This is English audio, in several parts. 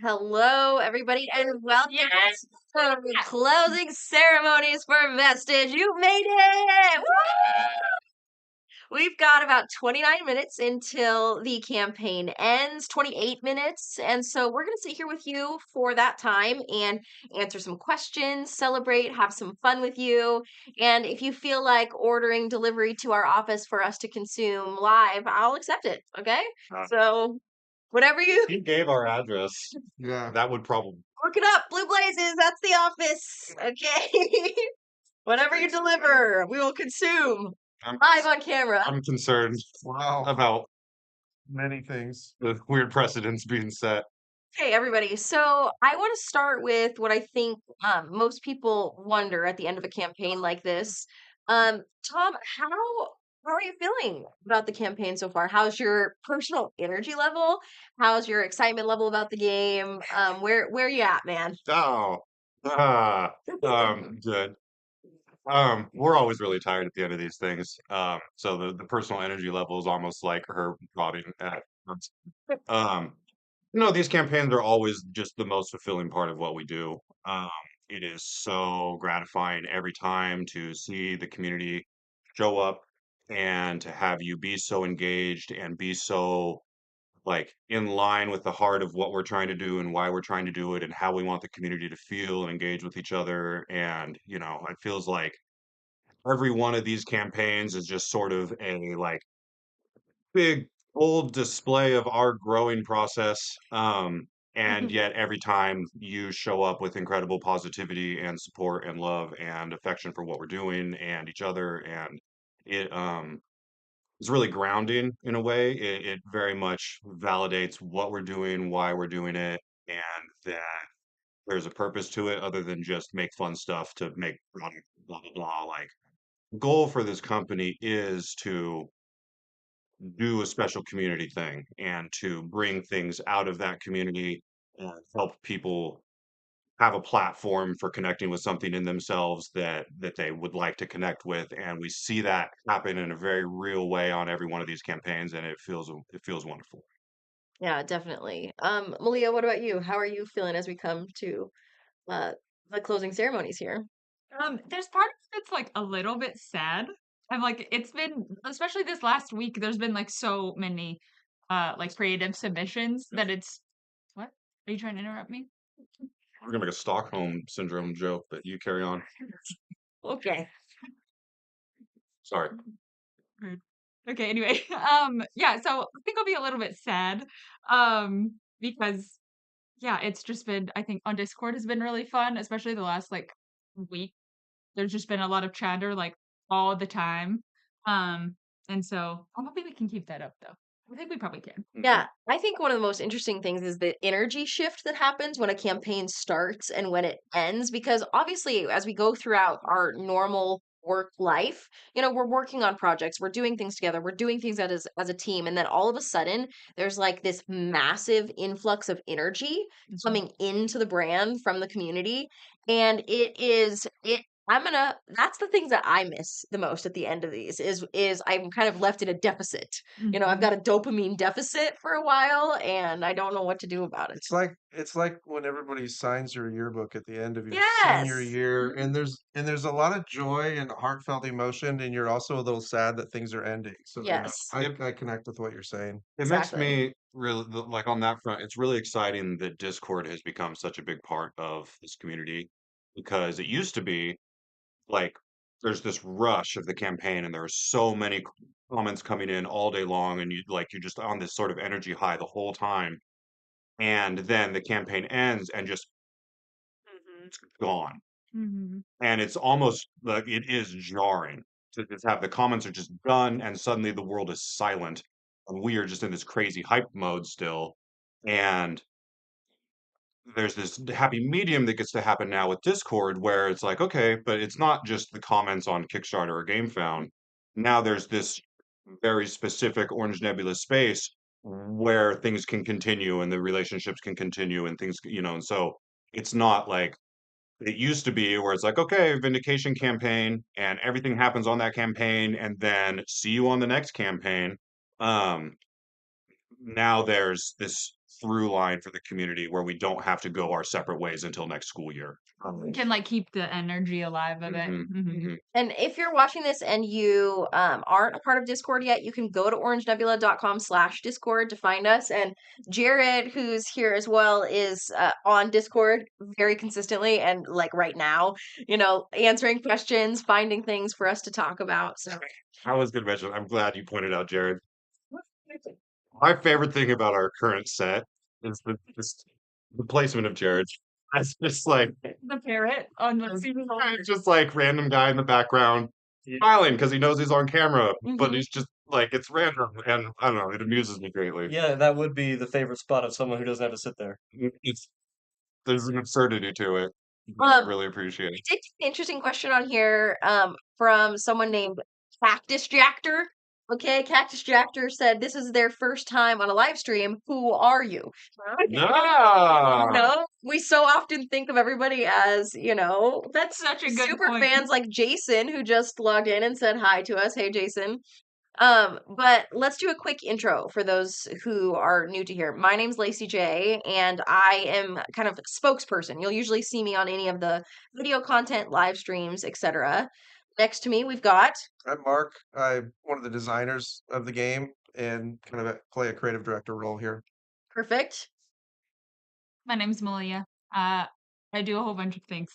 Hello, everybody, and welcome to the closing ceremonies for Vestige. You made it! Woo! We've got about 29 minutes until the campaign ends, 28 minutes. And so we're going to sit here with you for that time and answer some questions, celebrate, have some fun with you. And if you feel like ordering delivery to our office for us to consume live, I'll accept it. Okay? So whatever you He gave our address. Yeah. That would probably. look it up, Blue Blazes, that's the office. Okay. Whatever you deliver, we will consume live on camera. I'm concerned Wow. about Many things. the weird precedents being set. Hey, everybody. So I want to start with what I think most people wonder at the end of a campaign like this. Tom, how are you feeling about the campaign so far? How's your personal energy level? How's your excitement level about the game? Where are you at, man? Oh, good. We're always really tired at the end of these things. So the personal energy level is almost like her rotting at. Um, no, these campaigns are always just the most fulfilling part of what we do. Um, it is so gratifying every time to see the community show up and to have you be so engaged and be so like in line with the heart of what we're trying to do and why we're trying to do it and how we want the community to feel and engage with each other. And, it feels like every one of these campaigns is just sort of a like big old display of our growing process. And yet every time you show up with incredible positivity and support and love and affection for what we're doing and each other, and it is really grounding in a way. It very much validates what we're doing, why we're doing it, and that there's a purpose to it other than just make fun stuff to make product, blah blah blah. Like goal for this company is to do a special community thing and to bring things out of that community and help people have a platform for connecting with something in themselves that they would like to connect with, and we see that happen in a very real way on every one of these campaigns, and it feels wonderful. Yeah, definitely. Malia, what about you? How are you feeling as we come to uh the closing ceremonies here? There's part of it that's like a little bit sad. I'm like, it's been, especially this last week, there's been like so many like creative submissions that it's what? Are you trying to interrupt me? We're gonna make a Stockholm syndrome joke, but you carry on. Okay. Sorry. Rude. Okay, anyway. Yeah, so I think I'll be a little bit sad. Because yeah, it's just been, I think on Discord has been really fun, especially the last like week. There's just been a lot of chatter like all the time. Um, and so I'm hoping we can keep that up though. I think we probably can. Yeah, I think one of the most interesting things is the energy shift that happens when a campaign starts and when it ends, because obviously, as we go throughout our normal work life, we're working on projects, we're doing things together, we're doing things as a team, and then all of a sudden, there's like this massive influx of energy coming into the brand from the community, and it. That's the things that I miss the most at the end of these is I'm kind of left in a deficit. I've got a dopamine deficit for a while and I don't know what to do about it. It's like when everybody signs your yearbook at the end of your senior Yes. year, and there's a lot of joy and heartfelt emotion, and you're also a little sad that things are ending. So Yes. I connect with what you're saying. It makes Exactly. me really like on that front, it's really exciting that Discord has become such a big part of this community because it used to be like there's this rush of the campaign and there are so many comments coming in all day long and you're just on this sort of energy high the whole time, and then the campaign ends and just it's gone, Mm-hmm. and it's almost like it is jarring to just have the comments are just done and suddenly the world is silent and we are just in this crazy hype mode still, and there's this happy medium that gets to happen now with Discord where it's like, okay, but it's not just the comments on Kickstarter or Gamefound. Now there's this very specific Orange Nebula space where things can continue and the relationships can continue and and so it's not like it used to be where it's like, okay, Vindication campaign and everything happens on that campaign and then see you on the next campaign. Um, Now there's this through line for the community where we don't have to go our separate ways until next school year. We can like keep the energy alive of it. Mhm, mhm. And if you're watching this and you aren't a part of Discord yet, you can go to orangenebula.com/Discord to find us. And Jared, who's here as well, is on Discord very consistently and like right now, answering questions, finding things for us to talk about. So I was going to mention, I'm glad you pointed out, Jared. My favorite thing about our current set is the placement of Jared. That's just like The parrot on the scene. it's just like random guy in the background smiling because he knows he's on camera, but he's just like it's random, and I don't know, it amuses me greatly. Yeah, that would be the favorite spot of someone who doesn't have to sit there. It's there's an absurdity to it. I um, really appreciate we it. did get an interesting question on here from someone named Cactus Jactor. Okay, Cactus Jactor said this is their first time on a live stream. Who are you? Yeah. We so often think of everybody as, That's such a good super point. fans like Jason who just logged in and said hi to us. Hey, Jason. But let's do a quick intro for those who are new to here. My name's Lacey J, and I am kind of a spokesperson. You'll usually see me on any of the video content, live streams, etc. Next to me, we've got I'm Mark. I'm one of the designers of the game and kind of play a creative director role here. Perfect. My name's Malia. I do a whole bunch of things.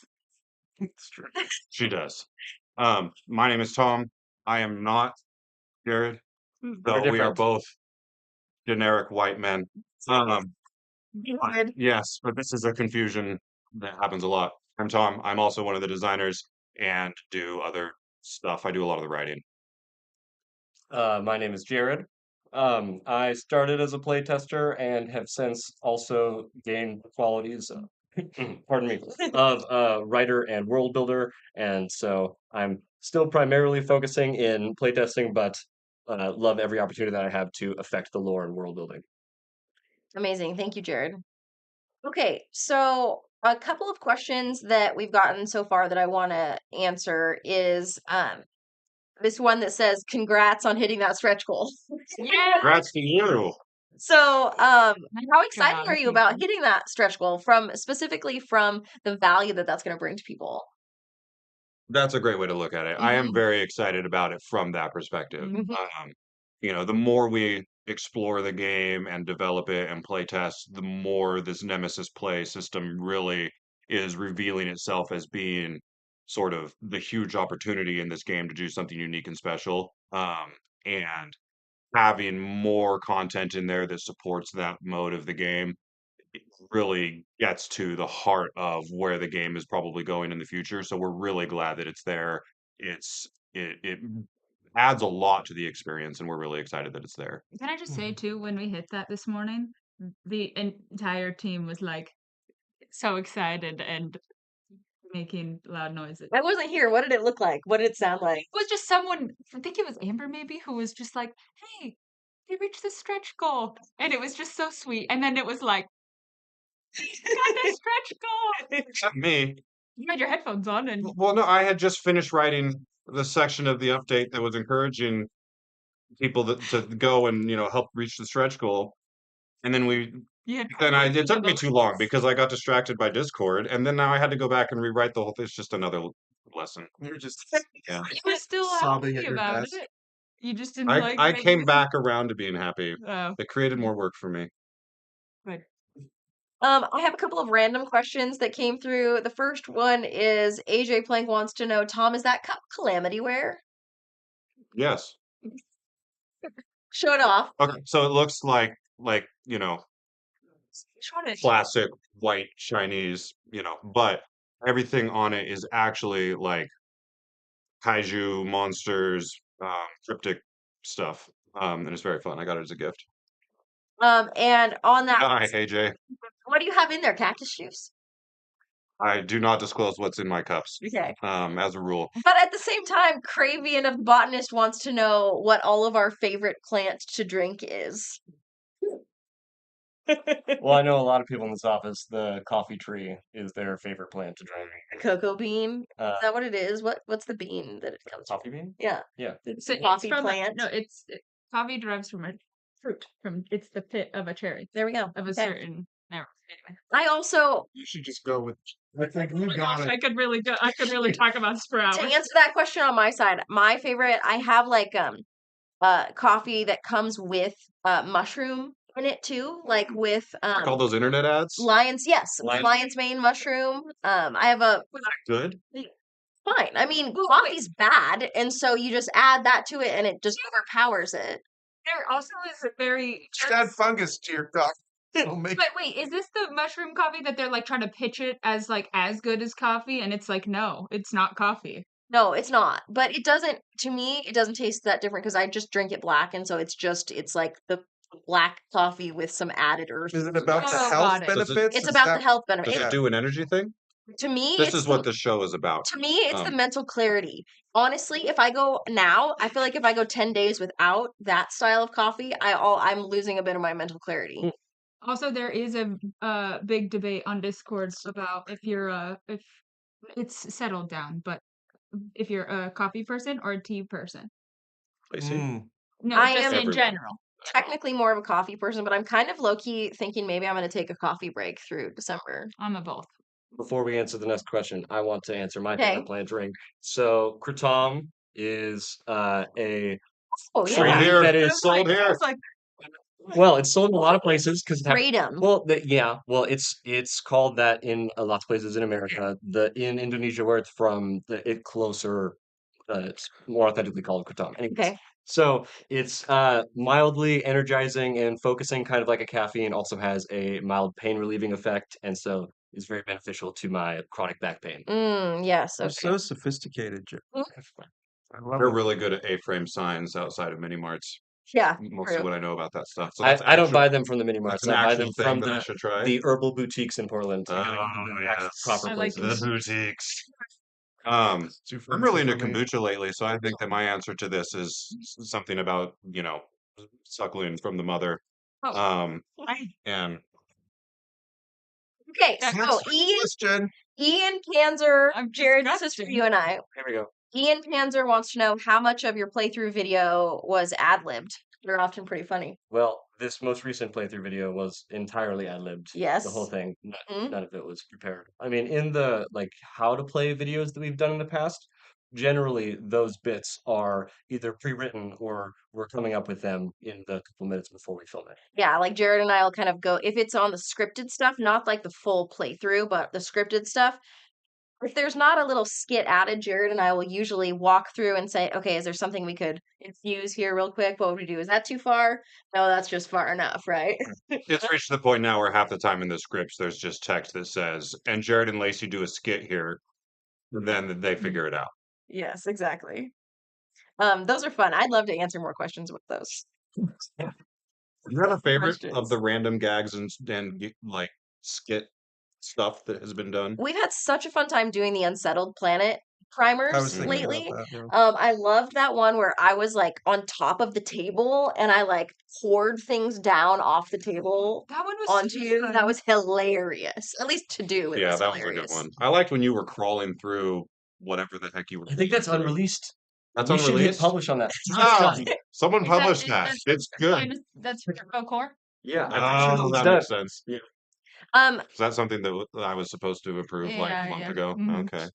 It's true. She does. My name is Tom. I am not Jared, We're though we are different. both generic white men. Um, Good. yes, but this is a confusion that happens a lot. I'm Tom. I'm also one of the designers and do other stuff. I do a lot of the writing. My name is Jared. I started as a playtester and have since also gained qualities, pardon me, of writer and world builder. And so I'm still primarily focusing in playtesting, but love every opportunity that I have to affect the lore and world building. Amazing. Thank you, Jared. Okay, so a couple of questions that we've gotten so far that I want to answer is this one that says, "Congrats on hitting that stretch goal." Yeah. Congrats to you. So, how excited job, are you thank about you. hitting that stretch goal specifically from the value that that's going to bring to people? That's a great way to look at it. I am Mhm. very excited about it from that perspective. Mhm. The more we explore the game and develop it and play test, the more this Nemesis play system really is revealing itself as being sort of the huge opportunity in this game to do something unique and special. And having more content in there that supports that mode of the game really gets to the heart of where the game is probably going in the future. So we're really glad that it's there. It adds a lot to the experience, and we're really excited that it's there. Can I just say too, when we hit that this morning, the entire team was like so excited and making loud noises. I wasn't here. What did it look like? What did it sound like? It was just someone, I think it was Amber maybe, who was just like, "Hey, they reached the stretch goal," and it was just so sweet. And then it was like, "Got the stretch goal!" Not me. You had your headphones on, and Well, no, I had just finished writing the section of the update that was encouraging people to go and help reach the stretch goal, and then you had it took me those- too long because I got distracted by Discord, and then now I had to go back and rewrite the whole thing. It's just another lesson. You're just Yeah. You were still sobbing happy at your about desk. it. You just didn't I like. I making came it- back around to being happy. Oh, It created more work for me. good. I have a couple of random questions that came through. The first one is AJ Plank wants to know, Tom, is that cup Calamity Wear? Yes. Show it off. Okay, so it looks like Shot it. classic white Chinese, but everything on it is actually like kaiju monsters, cryptic stuff. And it's very fun. I got it as a gift. And on that, Hi, AJ. what do you have in there? Cactus juice? I do not disclose what's in my cups, Okay. as a rule. But at the same time, Cravian of the Botanist wants to know what all of our favorite plant to drink is. Well, I know a lot of people in this office, the coffee tree is their favorite plant to drink. Cocoa bean? Uh, Is that what it is? What's the bean that it comes from? coffee bean? Yeah. Yeah. It's So a coffee from plant. no, coffee derives from a fruit from it's the pit of a cherry There we go. of a Okay. certain. Never. Anyway. I also, You should just go with. I think you got Gosh, it. I could really go. I could really talk about this for to hours. answer that question on my side, my favorite, I have like coffee that comes with mushroom in it too, like with Like all those internet ads. Lion's lion's mane mushroom. I have a Good. fine. I mean, coffee's bad, and so you just add that to it, and it just overpowers it. There also is a very. Just add fungus to your coffee. It'll make But wait, is this the mushroom coffee that they're like trying to pitch it as like as good as coffee? And it's like, no, it's not coffee. No, it's not. But it doesn't. To me, it doesn't taste that different because I just drink it black, and so it's like the black coffee with some added earth. Is it about the Oh, health got it. Does it- benefits? It's Is about the that- health Does benefit. it do an energy thing? To me, This it's is what the show is about. to me, it's the Um, mental clarity. Honestly, if I go now, I feel like if I go 10 days without that style of coffee, I'm losing a bit of my mental clarity. Also, there is a big debate on Discord about if it's settled down, but if you're a coffee person or a tea person. Lacey? Mm. No, I just am- in Everyone. general. Technically more of a coffee person, but I'm kind of low-key thinking maybe I'm going to take a coffee break through December. I'm a both. Before we answer the next question, I want to answer my Okay. favorite plant drink. So, kratom is a Oh, Sold yeah. here. that is Sold I here. was like, well, it's sold in a lot of places because Kratom. well, it's called that in a lot of places in America. In Indonesia, where it's from, it closer, it's more authentically called kratom. Anyways, Okay. so it's mildly energizing and focusing, kind of like a caffeine. Also has a mild pain relieving effect, and so is very beneficial to my chronic back pain. Yes. You're Okay. so sophisticated, Jim. I love They're it. really good at A-frame signs outside of mini marts. Yeah. Most of True. what I know about that stuff. So I that's don't buy actual- them from the mini That's marts. an I buy actual them thing from that I should try. the herbal boutiques in Portland. Oh, Actual yes. proper I like places. The boutiques. Too I'm fancy really into for me. kombucha lately, so I think that my answer to this is something about, suckling from the mother. oh, Um, I, and Okay. That's So Next question. Ian Panzer, I'm Jared, this is for disgusting. you and I. Here we go. Ian Panzer wants to know how much of your playthrough video was ad-libbed. They're often pretty funny. Well, this most recent playthrough video was entirely ad-libbed. Yes. The whole thing. Mhm. None of it was prepared. I mean, in the how to play videos that we've done in the past, generally those bits are either pre-written or we're coming up with them in the couple minutes before we film it. Yeah, like Jared and I will kind of go, if it's on the scripted stuff, not like the full playthrough, but the scripted stuff. If there's not a little skit added, Jared and I will usually walk through and say, okay, is there something we could infuse here real quick? What would we do? Is that too far? No, that's just far enough, right? it's reached the point now where half the time in the scripts there's just text that says, and Jared and Lacey do a skit here, and then they figure it out. Yes, exactly. Those are fun. I'd love to answer more questions with those. Do you have a favorite Questions. of the random gags and skit stuff that has been done? We've had such a fun time doing the Unsettled Planet I was primers thinking lately. about that. Yeah. I loved that one where I was like on top of the table and I like poured things down off the table that one was onto so you. fun. That was hilarious. At least to do. It Yeah, was that was a hilarious. good one. I liked when you were crawling through whatever the heck you were. I think that's crawling through. unreleased. That's We should hit unreleased. publish on that. Ah, someone Is that- published is that. that- It's good. That's Turbo Core. Yeah, I'm pretty sure Oh, it's that done. makes sense. Um, Is that something that I was supposed to approve like Yeah, a month yeah. ago? Mhm. Okay.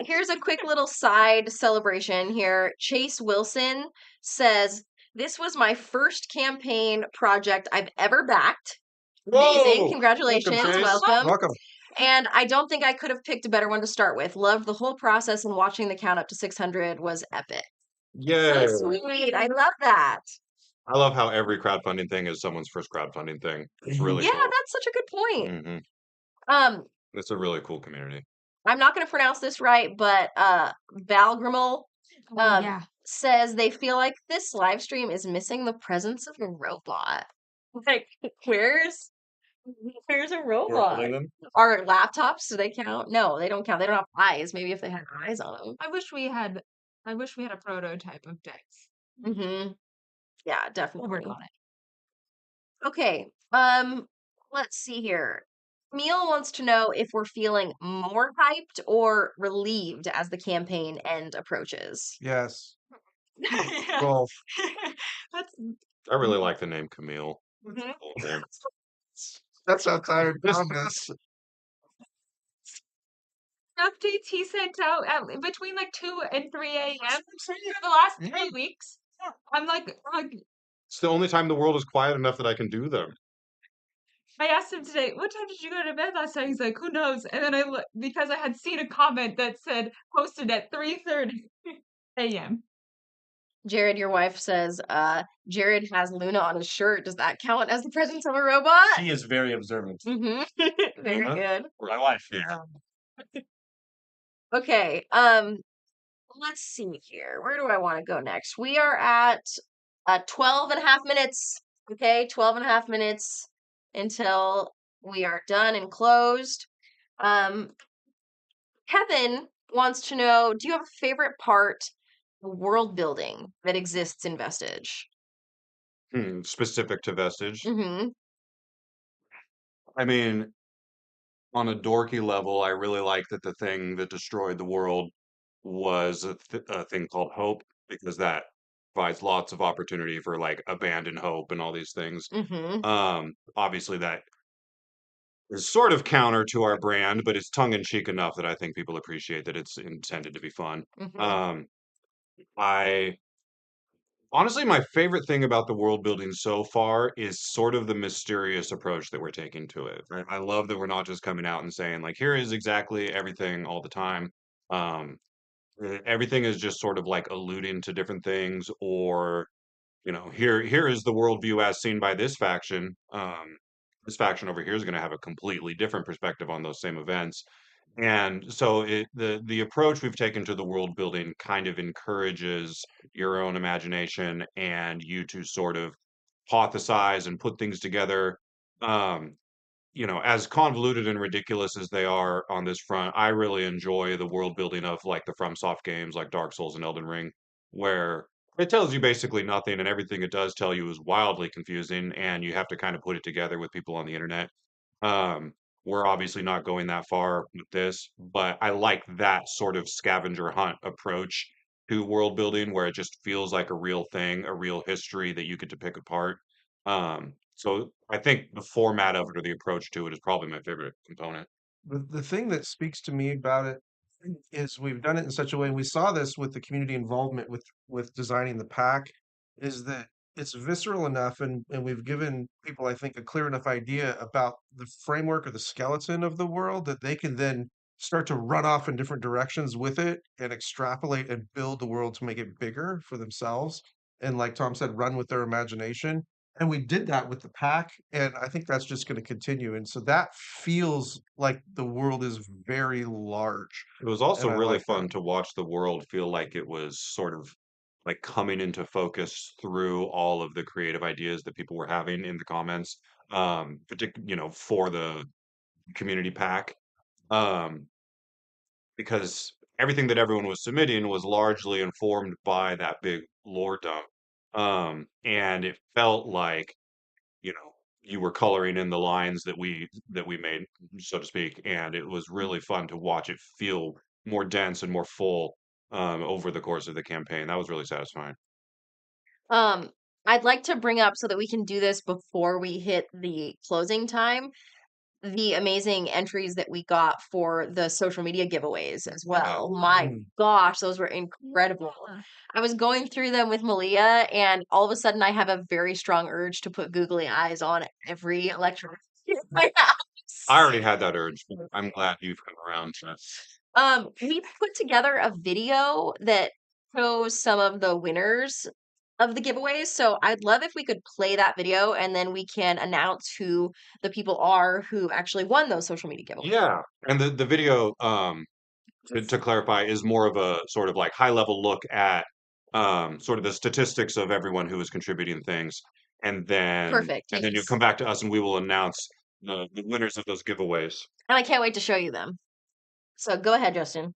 here's a quick little side celebration here. Chase Wilson says, "This was my first campaign project I've ever backed. Amazing. Whoa! Congratulations. Welcome, Chase. Welcome. Welcome. And I don't think I could have picked a better one to start with. Loved the whole process, and watching the count up to 600 was epic." Yay! So sweet. I love that. I love how every crowdfunding thing is someone's first crowdfunding thing. It's really Yeah, cool. that's such a good point. hmm Um, It's a really cool community. I'm not going to pronounce this right, but Valgrimal Oh, yeah. says they feel like this live stream is missing the presence of a robot. Like, where's a We're robot? holding them. Are laptops, do they count? No, they don't count. They don't have eyes. Maybe if they had eyes on them. I wish we had a prototype of Dex. Mm-hmm. Yeah, We'll definitely. work on it. Okay. Let's see here. Camille wants to know if we're feeling more hyped or relieved as the campaign end approaches. Yes. Yeah. Both. That's I really like the name Camille. Mhm. Cool name. That's how tired Tom is. Updates he sent out at between like 2 and 3 a.m. for the last 3 weeks. I'm like, It's the only time the world is quiet enough that I can do them. I asked him today, what time did you go to bed last night? He's like, who knows? And then I looked because I had seen a comment that said posted at 3:30 a.m. Jared, your wife says, Jared has Luna on his shirt. Does that count as the presence of a robot? She is very observant. Mm-hmm. Very Huh? good. My wife. Yeah. Okay, let's see here. Where do I want to go next? We are at 12 and a half minutes. Okay, 12 and a half minutes until we are done and closed. Kevin wants to know, do you have a favorite part of world building that exists in Vestige? Specific to Vestige. Mm-hmm. I mean, on a dorky level, I really like that the thing that destroyed the world was a thing called hope, because that provides lots of opportunity for like abandoned hope and all these things. Mm-hmm. Obviously that is sort of counter to our brand, but it's tongue in cheek enough that I think people appreciate that it's intended to be fun. Mm-hmm. I honestly, my favorite thing about the world building so far is sort of the mysterious approach that we're taking to it. Right? I love that we're not just coming out and saying like, here is exactly everything all the time. Um, Everything is just sort of like alluding to different things, or here is the worldview as seen by this faction. This faction over here is going to have a completely different perspective on those same events. And so the approach we've taken to the world building kind of encourages your own imagination and you to sort of hypothesize and put things together. Um, as convoluted and ridiculous as they are on this front, I really enjoy the world building of like the FromSoft games like Dark Souls and Elden Ring, where it tells you basically nothing and everything it does tell you is wildly confusing and you have to kind of put it together with people on the internet. Um, we're obviously not going that far with this, but I like that sort of scavenger hunt approach to world building where it just feels like a real thing, a real history that you get to pick apart. So I think the format of it or the approach to it is probably my favorite component. The thing that speaks to me about it is we've done it in such a way, and we saw this with the community involvement with designing the pack, is that it's visceral enough, and we've given people, I think, a clear enough idea about the framework or the skeleton of the world that they can then start to run off in different directions with it and extrapolate and build the world to make it bigger for themselves. And like Tom said, run with their imagination. And we did that with the pack, and I think that's just going to continue. And so that feels like the world is very large, It was also and I really like that. fun to watch the world feel like it was sort of like coming into focus through all of the creative ideas that people were having in the comments, for the community pack. Um, because everything that everyone was submitting was largely informed by that big lore dump. And it felt like, you were coloring in the lines that we made, so to speak, and it was really fun to watch it feel more dense and more full over the course of the campaign. That was really satisfying. Um, I'd like to bring up so that we can do this before we hit the closing time, the amazing entries that we got for the social media giveaways as well. My Mm. gosh, those were incredible. I was going through them with Malia, and all of a sudden I have a very strong urge to put googly eyes on every electronic in my I house. already had that urge. I'm glad you've come around. We put together a video that shows some of the winners of the giveaways. So I'd love if we could play that video and then we can announce who the people are who actually won those social media giveaways. Yeah, and the video, to clarify, is more of a sort of like high level look at sort of the statistics of everyone who is contributing things, and then Perfect. and then you Yes. come back to us and we will announce the winners of those giveaways. And I can't wait to show you them. So go ahead, Justin.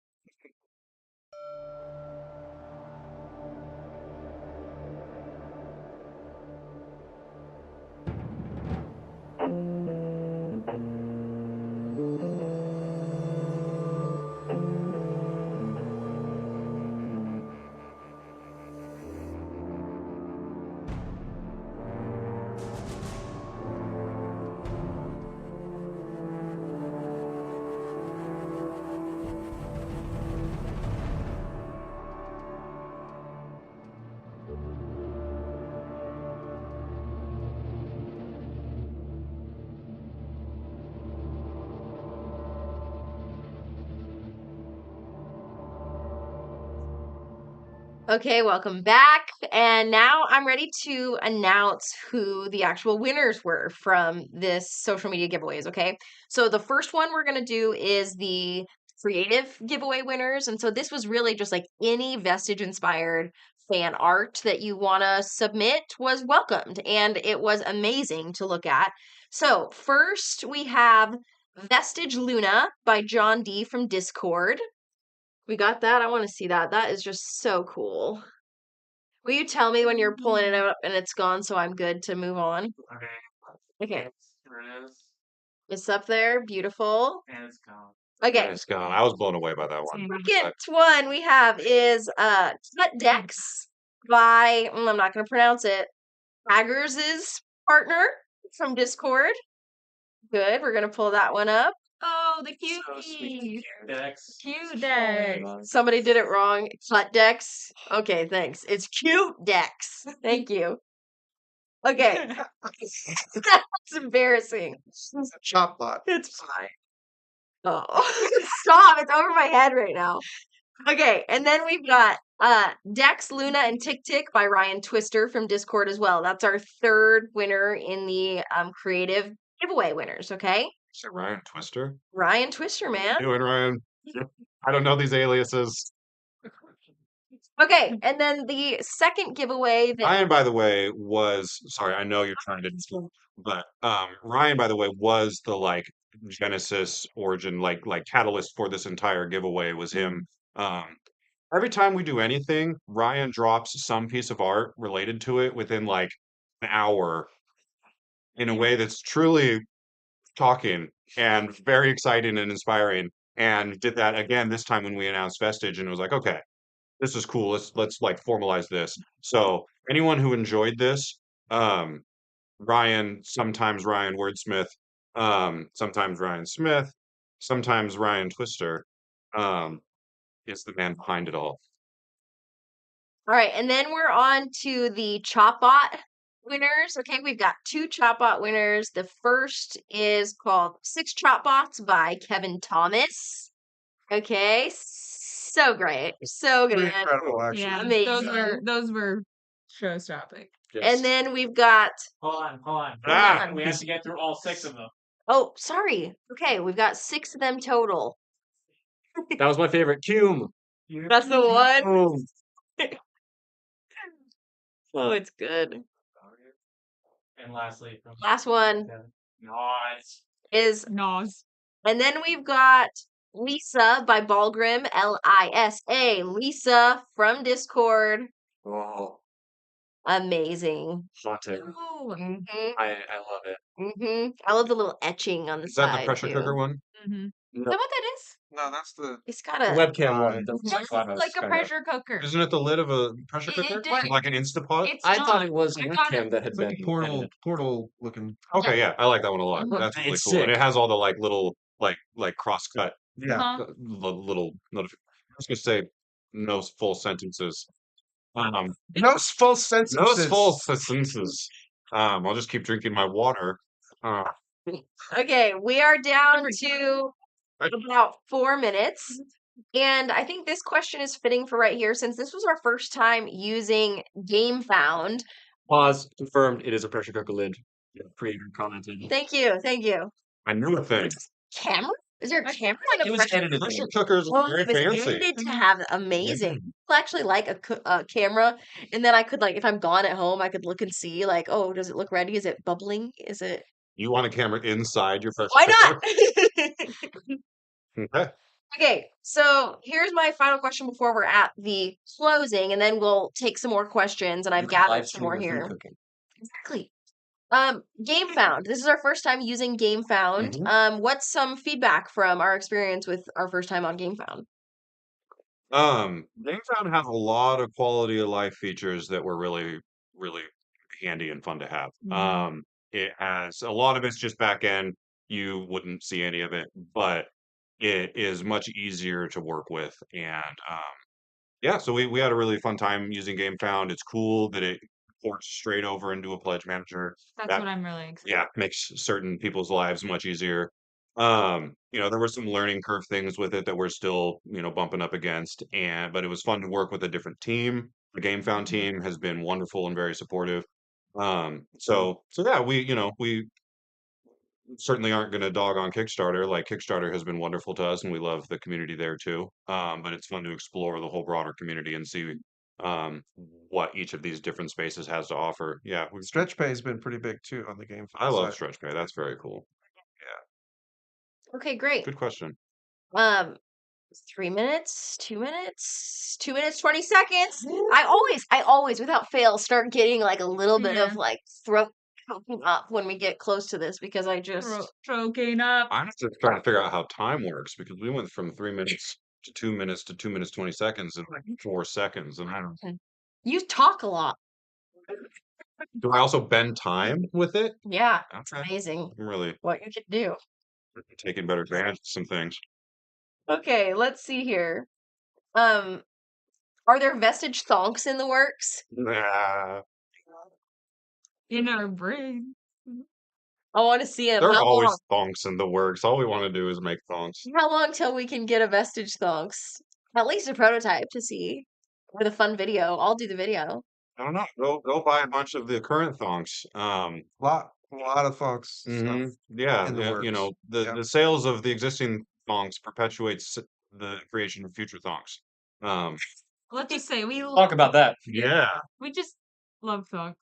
Okay, welcome back. And now I'm ready to announce who the actual winners were from this social media giveaways, okay? So the first one we're going to do is the creative giveaway winners. And so this was really just like any Vestige inspired fan art that you want to submit was welcomed, and it was amazing to look at. So first we have Vestige Luna by John D from Discord. We got that. I want to see that. That is just so cool. Will you tell me when you're pulling it up and it's gone so I'm good to move on? Okay. Here it is. It's up there. Beautiful. And it's gone. Okay. It's gone. I was blown away by that one. Second one we have is Cut Decks by, I'm not going to pronounce it, Taggers' partner from Discord. Good. We're going to pull that one up. Oh, the So sweet. cutie. Dex. Cute deck. Somebody did it wrong. Cut Decks. Okay, thanks. It's Cute Decks. Thank you. Okay. That's embarrassing. Chop bot. It's fine. Oh, stop. It's over my head right now. Okay, and then we've got Dex, Luna, and Tick Tick by Ryan Twister from Discord as well. That's our third winner in the creative giveaway winners, okay? Is it Ryan Twister? Ryan Twister, man. Doing Ryan? I don't know these aliases. Okay, and then the second giveaway that Ryan, by the way, was sorry. I know you're trying to, but Ryan, by the way, was the like genesis origin, like catalyst for this entire giveaway was him. Every time we do anything, Ryan drops some piece of art related to it within like an hour in a way that's truly talking and very exciting and inspiring. And did that again this time when we announced Vestige, and it was like, okay, this is cool. Let's like formalize this. So anyone who enjoyed this, Ryan, sometimes Ryan Wordsmith, sometimes Ryan Smith, sometimes Ryan Twister, is the man behind it all. All right, and then we're on to the Chopbot winners. Okay, we've got two Chopbot winners. The first is called Six Chopbots by Kevin Thomas. Okay, so great. So Pretty good. incredible, actually. Yeah, Amazing. those were show stopping. And then we've got, Hold on. Ah, We have to get through all 6 of them. oh, sorry. Okay, we've got 6 of them total. That was my favorite. Cume. That's the one. Oh, Oh, it's good. And lastly, from Last one Nice. is, Nos. and then we've got Lisa by Balgrim, Lisa. Lisa from Discord. Oh, Amazing. haunting. Oh. hmm I love it. I love the little etching on the is that the side pressure too. cooker one? Mm-hmm. Is No, that what that is? No, that's the It's got the a, webcam one. The It's Looks Clubhouse like a kind of. pressure cooker. Isn't it the lid of a pressure It- cooker? it did. Like an Instapot? It's I thought not. it was a I thought webcam that had it's like been a portal edited. portal looking. Okay, yeah, I like that one a lot. Mhm. That's really It's cool. And it sick. has all the like little like cross cut Yeah. Uh-huh. little notifications. I was gonna say no full sentences. No full No sentences. full sentences. I'll just keep drinking my water. okay, we are down to about 4 minutes. And I think this question is fitting for right here since this was our first time using Gamefound. Pause. Confirmed. It is a pressure cooker lid. The creator commented. Thank you. I knew a thing. Camera? Is there a camera on It a was pressure edited. Pressure cookers Oh, are very it was fancy. edited to have amazing. People actually like a camera, and then I could like if I'm gone at home, I could look and see like, oh, does it look ready? Is it bubbling? Is it? You want a camera inside your pressure Why cooker? not? Okay. Okay, so here's my final question before we're at the closing, and then we'll take some more questions. And I've gathered some more here. Exactly. Gamefound. This is our first time using Gamefound. What's some feedback from our experience with our first time on Gamefound? Gamefound has a lot of quality of life features that were really, really handy and fun to have. Mhm. It has a lot of it's just back end. You wouldn't see any of it, but it is much easier to work with. And yeah, so we had a really fun time using Gamefound. It's cool that it ports straight over into a pledge manager. That's That what I'm really excited. yeah, makes certain people's lives much easier. There were some learning curve things with it that we're still, bumping up against, but it was fun to work with a different team. The Gamefound team has been wonderful and very supportive. So yeah, we certainly aren't going to dog on Kickstarter. Like Kickstarter has been wonderful to us, and we love the community there too. But it's fun to explore the whole broader community and see um, what each of these different spaces has to offer. Yeah, Stretch pay has been pretty big too on the game I love side. Stretch Pay. That's very cool. Okay, great. Good question. 3 minutes, 2 minutes, 2 minutes, 20 seconds. I always, without fail, start getting like a little bit of Yeah. like throat choking up when we get close to this because I just Choking up. I'm just trying to figure out how time works because we went from 3 minutes to 2 minutes to 2 minutes 20 seconds in like 4 seconds, and I don't. you talk a lot. Do I also bend time with it? Yeah, it's Okay, amazing I'm really what you can do. taking better advantage of some things. Okay, let's see here. Are there Vestige Thonks in the works? Nah, In our brain. I want to see him. there are How always long? thonks in the works. All we want to do is make thonks. How long till we can get a Vestige Thonks? At least a prototype to see with a fun video. I'll do the video. I don't know. Go buy a bunch of the current thonks. A lot of Thonks stuff Yeah, in the yeah, works. Yeah. the sales of the existing thonks perpetuates the creation of future thonks. Let's just say Talk about that. Yeah. we just love Thonks.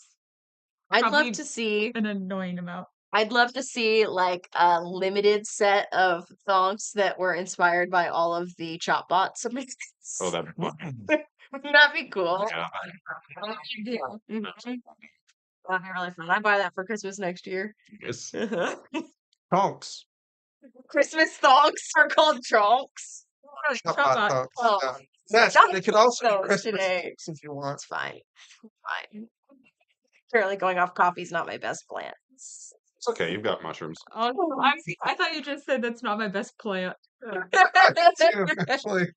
I'd Probably love to see. an annoying amount. I'd love to see like a limited set of thonks that were inspired by all of the Chopbot submissions. Oh, that'd be fun. That'd be cool. Yeah. Mhm. That'd be really fun. I buy that for Christmas next year. Yes. Thonks. Christmas thonks are called trunks. Chopbot Thonks. Oh, Yeah. Yes, not they could also be those Christmas today. cakes if you want. It's fine. Fine. Apparently going off coffee is not my best plan. It's okay. You've got mushrooms. Oh, I thought you just said that's not my best plan. Too, actually.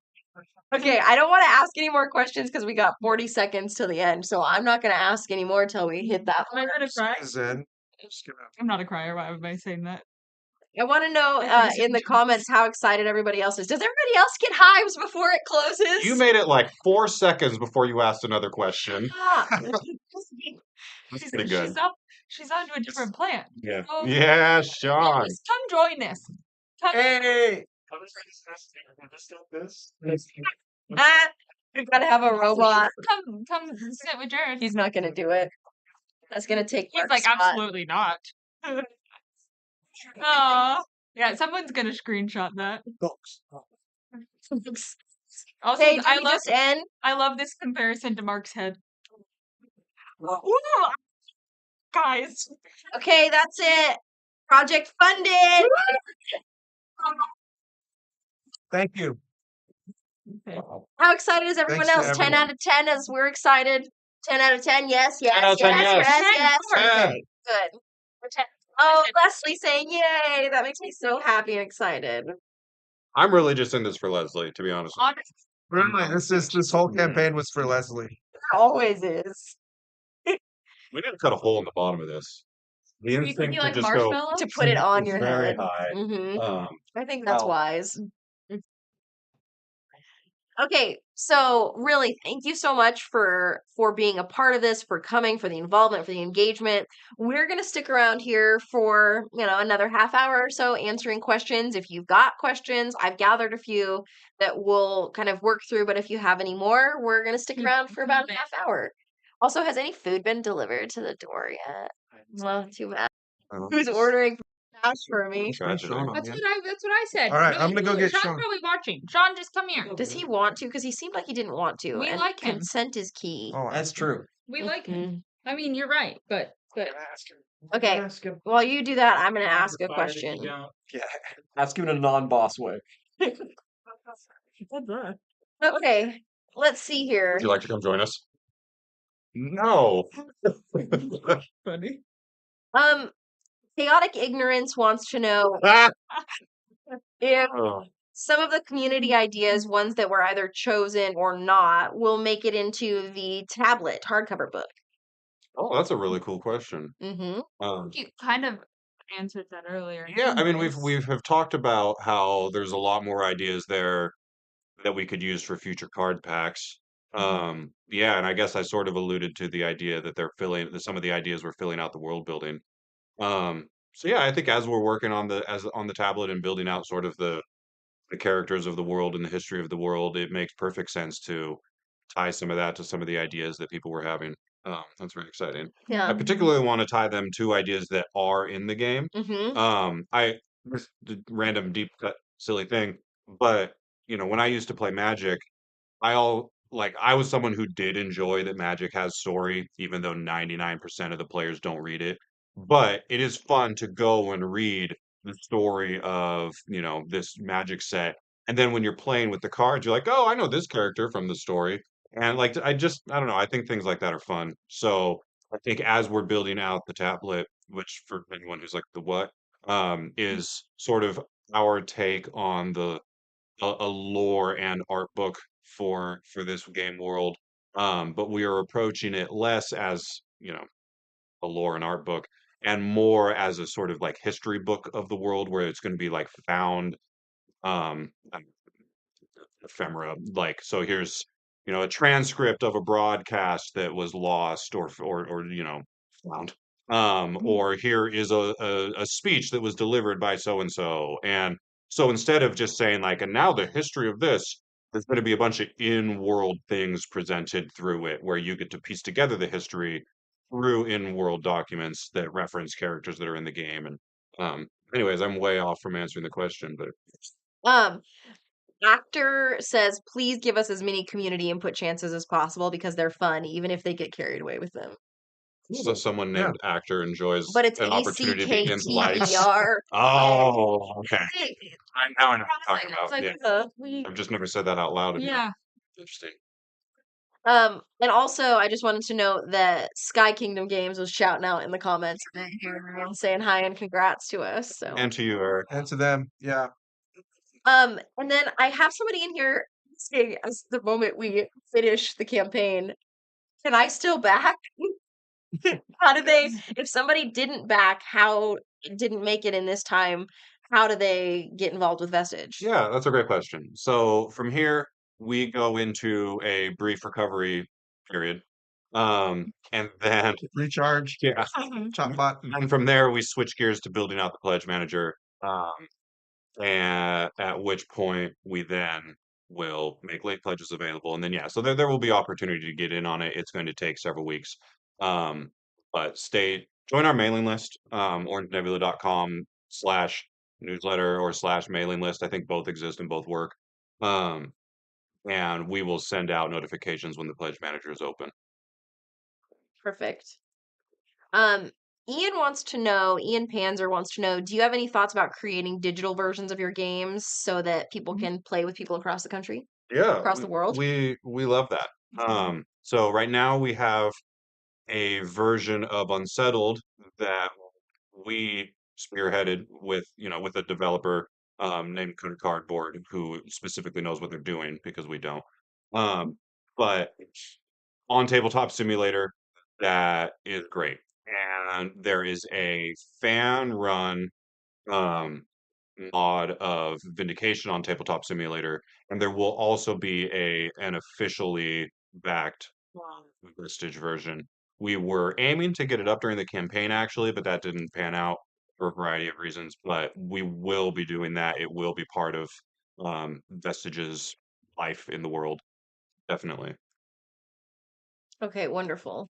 Okay, I don't want to ask any more questions because we got 40 seconds till the end, so I'm not going to ask any more till we hit that. Am I gonna cry? Zen. Just gonna- I'm not a crier. Why am I saying that? I want to know Okay, so in the you- comments how excited everybody else is. Does everybody else get hives before it closes? You made it like 4 seconds before you asked another question. Ah, That's pretty good. She's on to a different plan. Yeah. So, Yeah, Sean. please come join this. Come, Hey! ah, we've got to have a robot. come sit with Jared. He's not going to do it. That's going to take He's Mark's like, spot. absolutely not. Aw. Yeah, someone's gonna screenshot that. Also, Okay, did we just end? I love this comparison to Mark's head. Ooh, guys. Okay, that's it. Project funded. Thank you. Okay. How excited is everyone Thanks to else? 10 everyone. out of 10 as we're excited. 10 out of 10, yes, yes, 10 out of 10, yes, yes. yes, yes. 10. Okay, good. We're 10. Oh, Leslie saying yay. That makes me so happy and excited. I'm really just in this for Leslie, to be honest. Honest. Really, this whole campaign was for Leslie. It always is. We need to cut a hole in the bottom of this. The You think instinct you to like just go marshmallow? To put it on your very head. high. Hmm I think that's Ow. wise. Okay, so really, thank you so much for being a part of this, for coming, for the involvement, for the engagement. We're gonna stick around here for another half hour or so, answering questions. If you've got questions, I've gathered a few that we'll kind of work through. But if you have any more, we're gonna stick around for about a half hour. Also, has any food been delivered to the door yet? Well, too bad. Who's ordering cash for me? Tragedy. That's what I said. All right, No, I'm gonna go get Sean's Sean. probably watching. Sean, just come here. Does he want to? Because he seemed like he didn't want to. We and like him. consent is key. Oh, That's true. We like him. Mhm. I mean, you're right, but Okay, while you do that, I'm going to ask a question. Ask him in a non-boss way. Okay, let's see here. Would you like to come join us? No. Funny. Chaotic Ignorance wants to know if Oh, some of the community ideas, ones that were either chosen or not, will make it into the tablet hardcover book. oh, that's a really cool question. Mm-hmm. you kind of answered that earlier. Yeah, I mean, Yes. we have talked about how there's a lot more ideas there that we could use for future card packs. Yeah, and I guess I sort of alluded to the idea that that some of the ideas were filling out the world building. So yeah, I think as we're working on the tablet and building out sort of the characters of the world and the history of the world, it makes perfect sense to tie some of that to some of the ideas that people were having. That's very exciting. I Yeah. particularly want to tie them to ideas that are in the game. Mm-hmm. I Just a random deep cut silly thing, but when I used to play Magic, I was someone who did enjoy that Magic has story, even though 99% of the players don't read it. But it is fun to go and read the story of, this Magic set. And then when you're playing with the cards, you're like, oh, I know this character from the story. And like I don't know, I think things like that are fun. So I think as we're building out the tablet, which for anyone who's like the what, is sort of our take on a lore and art book for this game world. But we are approaching it less as, a lore and art book and more as a sort of like history book of the world where it's going to be like found ephemera. Like, so here's, a transcript of a broadcast that was lost or found. Or here is a speech that was delivered by so and so. And so instead of just saying like, and now the history of this, there's going to be a bunch of in-world things presented through it where you get to piece together the history through in-world documents that reference characters that are in the game. And anyways, I'm way off from answering the question, but Um, Actor says, please give us as many community input chances as possible because they're fun, even if they get carried away with them. so someone Yeah. named Actor enjoys But it's an opportunity to be in lights. ACKTER. Oh, okay. Now I know what you're talking It's about. like, Yeah. we I've just never said that out loud. Yeah. Interesting. and also I just wanted to note that Sky Kingdom Games was shouting out in the comments and saying hi and congrats to us. So And to you, Eric. And to them, yeah. and then I have somebody in here asking as the moment we finish the campaign, can I still back? How do they, if somebody didn't back, didn't make it in this time, how do they get involved with Vestige? Yeah, that's a great question. So from here, we go into a brief recovery period. And then, Recharge, yeah, chop bot. and from there, we switch gears to building out the pledge manager. And at which point we then will make late pledges available. And then, yeah, so there will be opportunity to get in on it. It's going to take several weeks. But join our mailing list, orangenebula.com/newsletter or /mailing list. I think both exist and both work. And we will send out notifications when the pledge manager is open. Perfect. Ian Panzer wants to know, do you have any thoughts about creating digital versions of your games so that people can play with people across the country, Yeah, across the world? we love that. So right now we have a version of Unsettled that we spearheaded with a developer named Cardboard who specifically knows what they're doing because we don't. But on Tabletop Simulator, that is great. And there is a fan run um, mod of Vindication on Tabletop Simulator, and there will also be an officially backed Vestige version. We were aiming to get it up during the campaign actually, but that didn't pan out for a variety of reasons. But we will be doing that. It will be part of Vestige's life in the world, definitely. Okay, wonderful.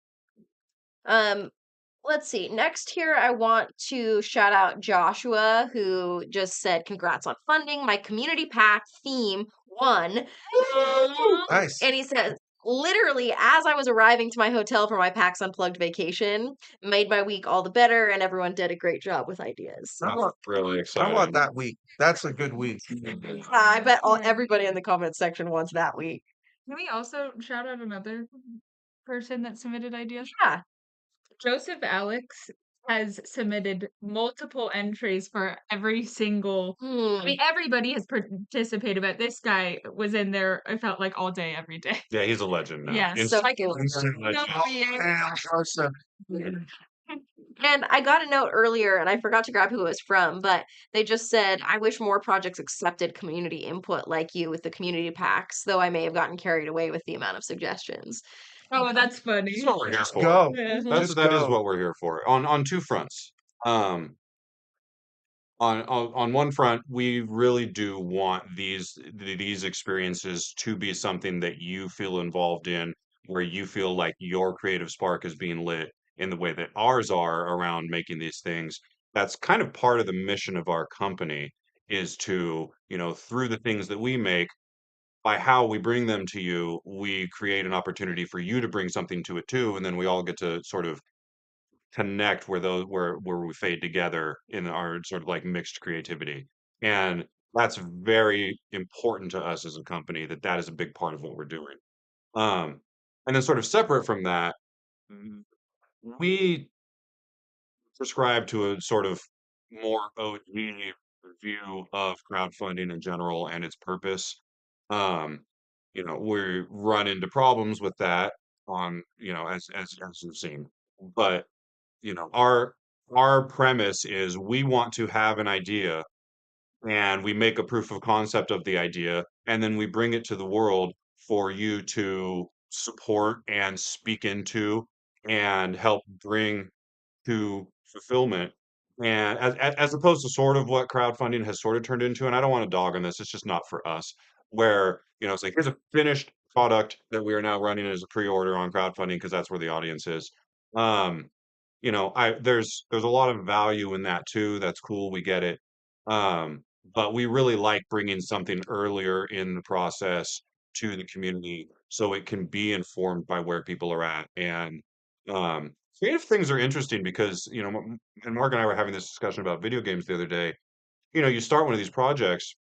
Let's see. Next here, I want to shout out Joshua, who just said, congrats on funding. My community pack theme won. Nice. And he says, literally, as I was arriving to my hotel for my PAX Unplugged vacation, made my week all the better, and everyone did a great job with ideas. I want, Really I exciting. want that week. That's a good week. I bet everybody in the comments section wants that week. Can we also shout out another person that submitted ideas? Yeah. Joseph Alex has submitted multiple entries for every single. I mean, everybody has participated, but this guy was in there. I felt like all day, every day. Yeah, he's a legend now. Yeah, so like cool. Instant legend. no, Joseph. And I got a note earlier, and I forgot to grab who it was from, but they just said, I wish more projects accepted community input like you with the community packs, though I may have gotten carried away with the amount of suggestions. Oh, that's That's funny. what we're here Just for. go. Yeah. Just That is go. what we're here for on two fronts. Um, on one front, we really do want these experiences to be something that you feel involved in, where you feel like your creative spark is being lit in the way that ours are around making these things. That's kind of part of the mission of our company is to, through the things that we make, by how we bring them to you, we create an opportunity for you to bring something to it too, and then we all get to sort of connect where we fade together in our sort of like mixed creativity. And that's very important to us as a company that that is a big part of what we're doing. Um, and then sort of separate from that, we subscribe to a sort of more OG view of crowdfunding in general and its purpose. Um, we run into problems with that on, as you've seen. But our premise is we want to have an idea and we make a proof of concept of the idea and then we bring it to the world for you to support and speak into and help bring to fulfillment. And as opposed to sort of what crowdfunding has sort of turned into, and I don't want to dog on this, it's just not for us, where, it's like here's a finished product that we are now running as a pre-order on crowdfunding because that's where the audience is. Um, there's a lot of value in that too. That's cool, we get it. But we really like bringing something earlier in the process to the community so it can be informed by where people are at. And creative things are interesting because, and Mark and I were having this discussion about video games the other day. You start one of these projects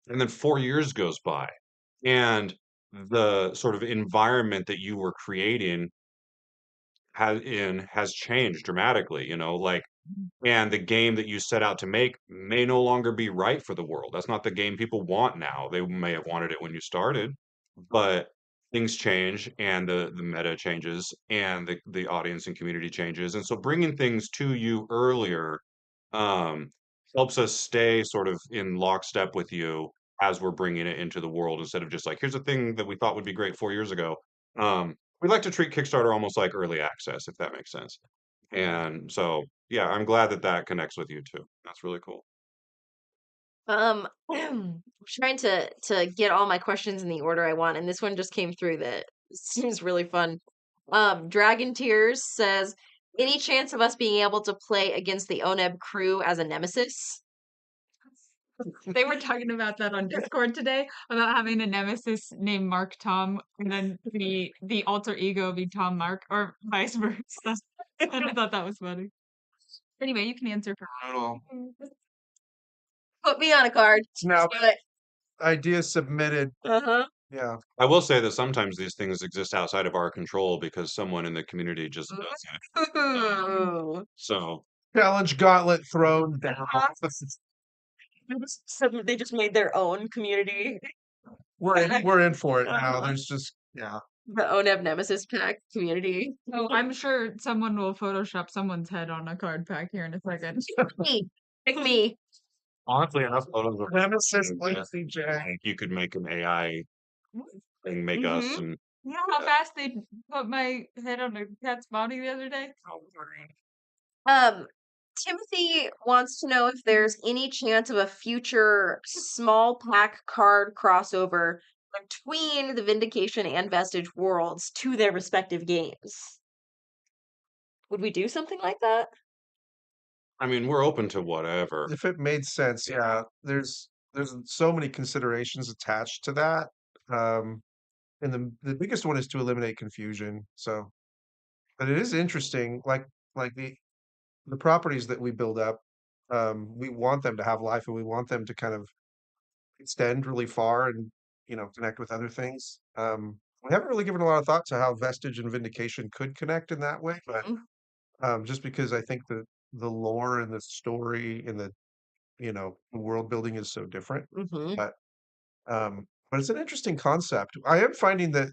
and then 4 years goes by and the sort of environment that you were creating has changed dramatically, like and the game that you set out to make may no longer be right for the world. That's not the game people want now. They may have wanted it when you started, but things change and the meta changes and the audience and community changes. And so bringing things to you earlier um, helps us stay sort of in lockstep with you as we're bringing it into the world instead of just like, here's a thing that we thought would be great 4 years ago. We like to treat Kickstarter almost like early access, if that makes sense. And so, yeah, I'm glad that that connects with you too. That's really cool. I'm trying to get all my questions in the order I want, and this one just came through that seems really fun. Dragon Tears says, any chance of us being able to play against the O-Neb crew as a nemesis? They were talking about that on Discord today about having a nemesis named Mark Tom, and then the alter ego be Tom Mark, or vice versa. And I thought that was funny. Anyway, you can answer for Brutal. Put me on a card. It's now Do it. idea submitted. Uh-huh. Yeah. I will say that sometimes these things exist outside of our control because someone in the community just does it. Ooh. So, Challenge gauntlet thrown down. They just made their own community. We're in for it now. Uh-huh. There's just yeah. The O-Neb Nemesis pack community. Oh, I'm sure someone will Photoshop someone's head on a card pack here in a second. Me. Pick me. honestly, enough photos of Nemesis things that, Lacey J. like, you could make an AI thing make us Mhm. and You know how fast they put my head on a cat's body the other day? Um, Timothy wants to know if there's any chance of a future small pack card crossover between the Vindication and Vestige worlds to their respective games. Would we do something like that? I mean, we're open to whatever. If it made sense, yeah. There's so many considerations attached to that. And the biggest one is to eliminate confusion. So, but it is interesting, like the properties that we build up, we want them to have life and we want them to kind of extend really far and connect with other things. We haven't really given a lot of thought to how Vestige and Vindication could connect in that way, but Mm. just because I think the lore and the story and the world building is so different. Mm-hmm. But it's an interesting concept. I am finding that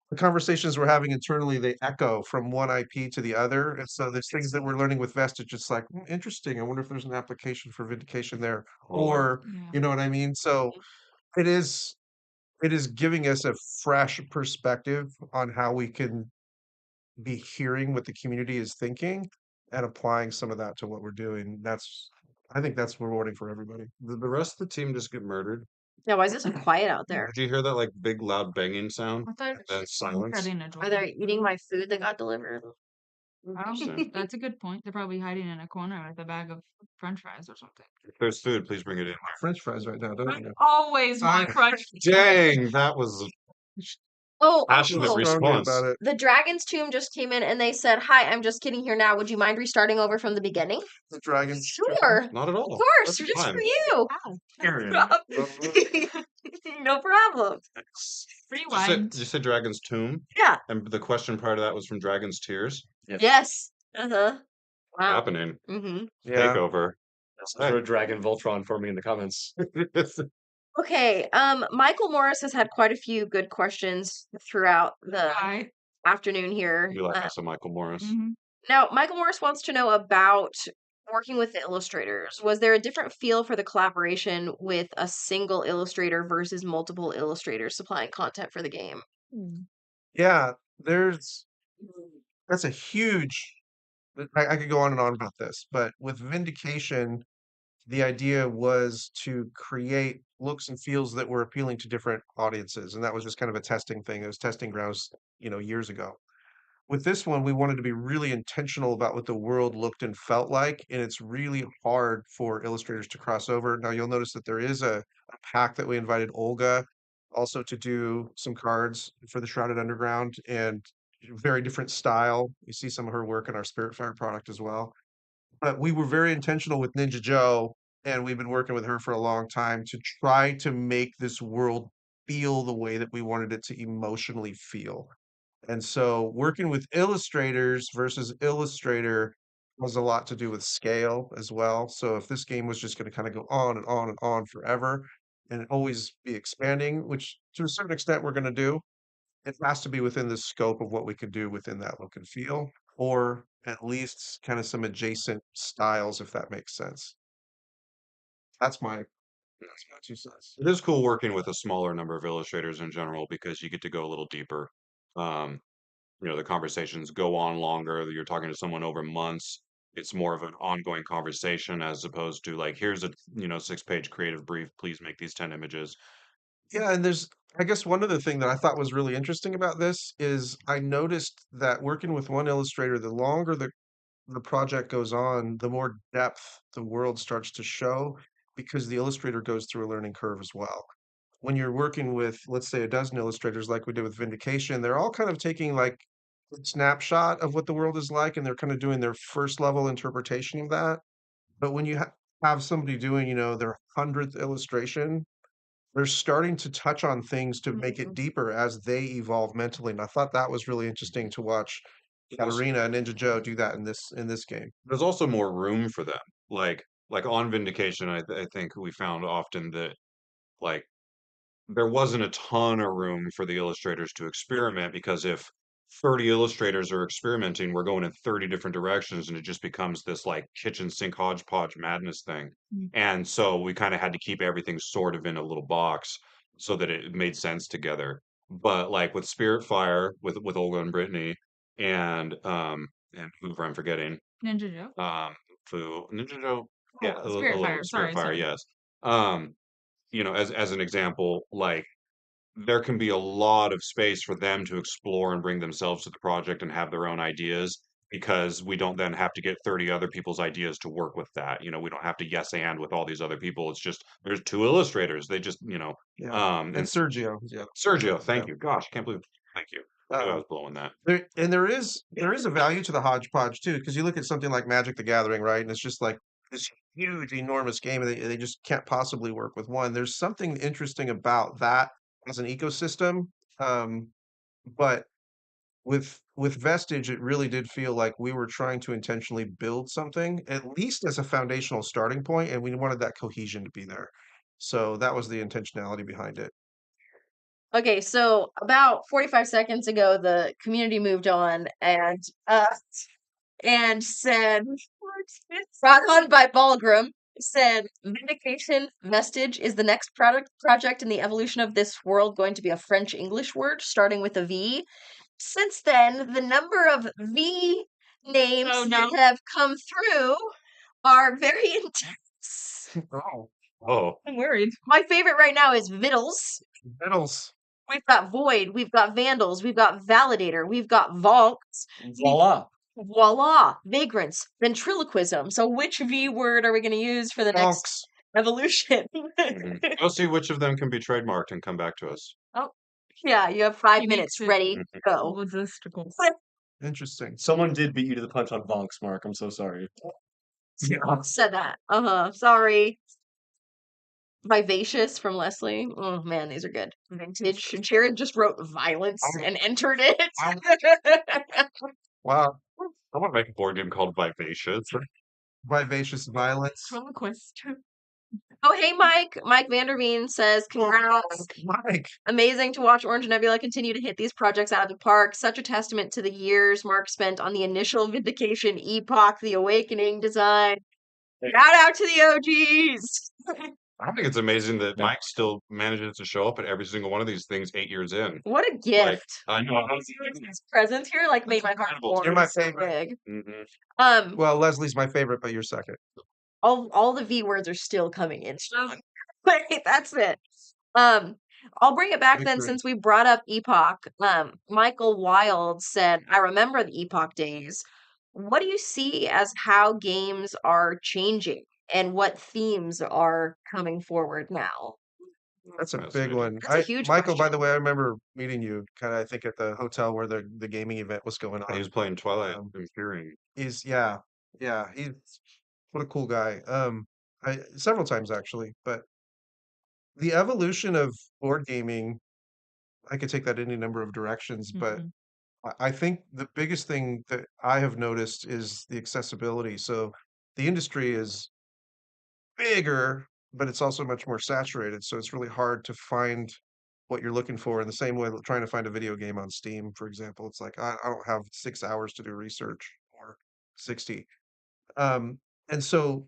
the conversations we're having internally, they echo from one IP to the other. And so there's things that we're learning with Vestige. It's like, interesting. I wonder if there's an application for Vindication there. Or, Yeah. you know what I mean? So it is giving us a fresh perspective on how we can be hearing what the community is thinking and applying some of that to what we're doing. I think that's rewarding for everybody. Did the rest of the team just get murdered? Yeah, why is it so quiet out there? Did you hear that like big loud banging sound? I thought And then silence? Shredding a Are they eating my food that got delivered? Interesting. That's a good point. They're probably hiding in a corner with a bag of French fries or something. If there's food, please bring it in. French fries right now, don't I you? always want French fries. Dang, that was Oh, passionate also, Strongly response. about it. the Dragon's Tomb just came in and they said, "Hi, I'm just getting here now. Would you mind restarting over from the beginning?" The dragon. Sure. Not at all. Of course, That's just fine. for you. Aaron. No problem. Rewind. Did you say Dragon's Tomb? Yeah. And the question part of that was from Dragon's Tears? Yes. Uh-huh. Wow. Happening. Mm-hmm. Yeah. Takeover. For Dragon Voltron for me in the comments. Okay. Michael Morris has had quite a few good questions throughout the Hi. afternoon here. You like us, Michael Morris. Mhm. Now, Michael Morris wants to know about working with the illustrators. Was there a different feel for the collaboration with a single illustrator versus multiple illustrators supplying content for the game? Yeah, that's a huge. I could go on and on about this, but with Vindication, the idea was to create looks and feels that were appealing to different audiences, and that was just kind of a testing thing. It was testing grounds, years ago. With this one, we wanted to be really intentional about what the world looked and felt like, and it's really hard for illustrators to cross over. Now, you'll notice that there is a pack that we invited Olga also to do some cards for the Shrouded Underground, and very different style. You see some of her work in our Spiritfire product as well. But we were very intentional with Ninja Joe, and we've been working with her for a long time to try to make this world feel the way that we wanted it to emotionally feel. And so working with illustrators versus Illustrator has a lot to do with scale as well. So if this game was just going to kind of go on and on and on forever and always be expanding, which to a certain extent we're going to do, it has to be within the scope of what we could do within that look and feel, or at least kind of some adjacent styles, if that makes sense. That's my 2 cents. It is cool working with a smaller number of illustrators in general because you get to go a little deeper. Um, the conversations go on longer. You're talking to someone over months. It's more of an ongoing conversation as opposed to like, here's a 6-page creative brief. Please make these 10 images. Yeah, and I guess one other thing that I thought was really interesting about this is I noticed that working with one illustrator, the longer the project goes on, the more depth the world starts to show because the illustrator goes through a learning curve as well. When you're working with, let's say, a dozen illustrators like we did with Vindication, they're all kind of taking like a snapshot of what the world is like and they're kind of doing their first level interpretation of that. But when you have somebody doing, their 100th illustration, they're starting to touch on things to make it deeper as they evolve mentally. And I thought that was really interesting to watch Katarina and Ninja Joe do that in this game. There's also more room for them. Like on Vindication, I think we found often that like there wasn't a ton of room for the illustrators to experiment because if 30 illustrators are experimenting, we're going in 30 different directions and it just becomes this like kitchen sink hodgepodge madness thing. And so we kind of had to keep everything sort of in a little box so that it made sense together. But like with Spiritfire, with Olga and Brittany and whoever I'm forgetting, Ninja Joe. Ninja Joe, yeah, Oh, a little Spiritfire. Sorry, Spiritfire, sorry. yes. Um, as an example, like there can be a lot of space for them to explore and bring themselves to the project and have their own ideas because we don't then have to get 30 other people's ideas to work with that. We don't have to yes and with all these other people. It's just there's 2 illustrators. They just, Yeah. and And Sergio, yeah. Sergio, thank Yeah. you. Gosh, I can't believe thank you. I knew I Um, was blowing that. there is a value to the hodgepodge too, because you look at something like Magic the Gathering, right? And it's just like this huge, enormous game, and they just can't possibly work with one. There's something interesting about that as an ecosystem. Um, but with Vestige, it really did feel like we were trying to intentionally build something, at least as a foundational starting point, and we wanted that cohesion to be there. So that was the intentionality behind it. Okay, so about 45 seconds ago, the community moved on and said, brought on by Balgrim, said, Vindication Vestige is the next project in the evolution of this world going to be a French English word starting with a V. Since then, the number of V names Oh, that no. have come through are very intense. Oh, Oh, I'm worried. My favorite right now is Vittles. Vittles. We've got Void, we've got Vandals, we've got Validator, we've got Vaults, Voila. Voila, Vagrants, Ventriloquism. So which V word are we going to use for the next Thonks. evolution? We'll see which of them can be trademarked and come back to us. Oh, yeah, you have 5 He minutes. makes it Ready, go. logistical. Interesting. Someone did beat you to the punch on Thonks, Mark. I'm so sorry. Said that. Sorry. Vivacious from Leslie. Oh man, these are good. Vintage. Jared just wrote violence and entered it. Wow. I want to make a board game called Vivacious. Vivacious violence. Ventriloquist. Oh, hey, Mike. Mike Vanderveen says, congrats. Mike. Amazing to watch Orange Nebula continue to hit these projects out of the park. Such a testament to the years Mark spent on the initial Vindication Epoch, the Awakening design. Shout out to the OGs. I think it's amazing that Mike still manages to show up at every single one of these things 8 years in. What a Like, gift. I know. His presence here like made my heart incredible. warm. You're my so favorite. big. Mhm. Well, Leslie's my favorite, but you're second. All the V words are still coming in strong. Wait, that's it. I'll bring it back then Victory. since we brought up Epoch. Michael Wild said, I remember the Epoch days. What do you see as how games are changing and what themes are coming forward now? That's a big Fascinating. one. That's a huge Michael, by the question. way, I remember meeting you kind of, I think, at the hotel where the gaming event was going He was on. playing Twilight Um, Imperium. He's yeah, he's what a cool guy. I several times actually, but the evolution of board gaming, I could take that any number of directions, but Mhm. I think the biggest thing that I have noticed is the accessibility. So the industry is bigger, but it's also much more saturated. So it's really hard to find what you're looking for in the same way that trying to find a video game on Steam, for example. It's like I don't have 6 hours to do research or 60. Um, and so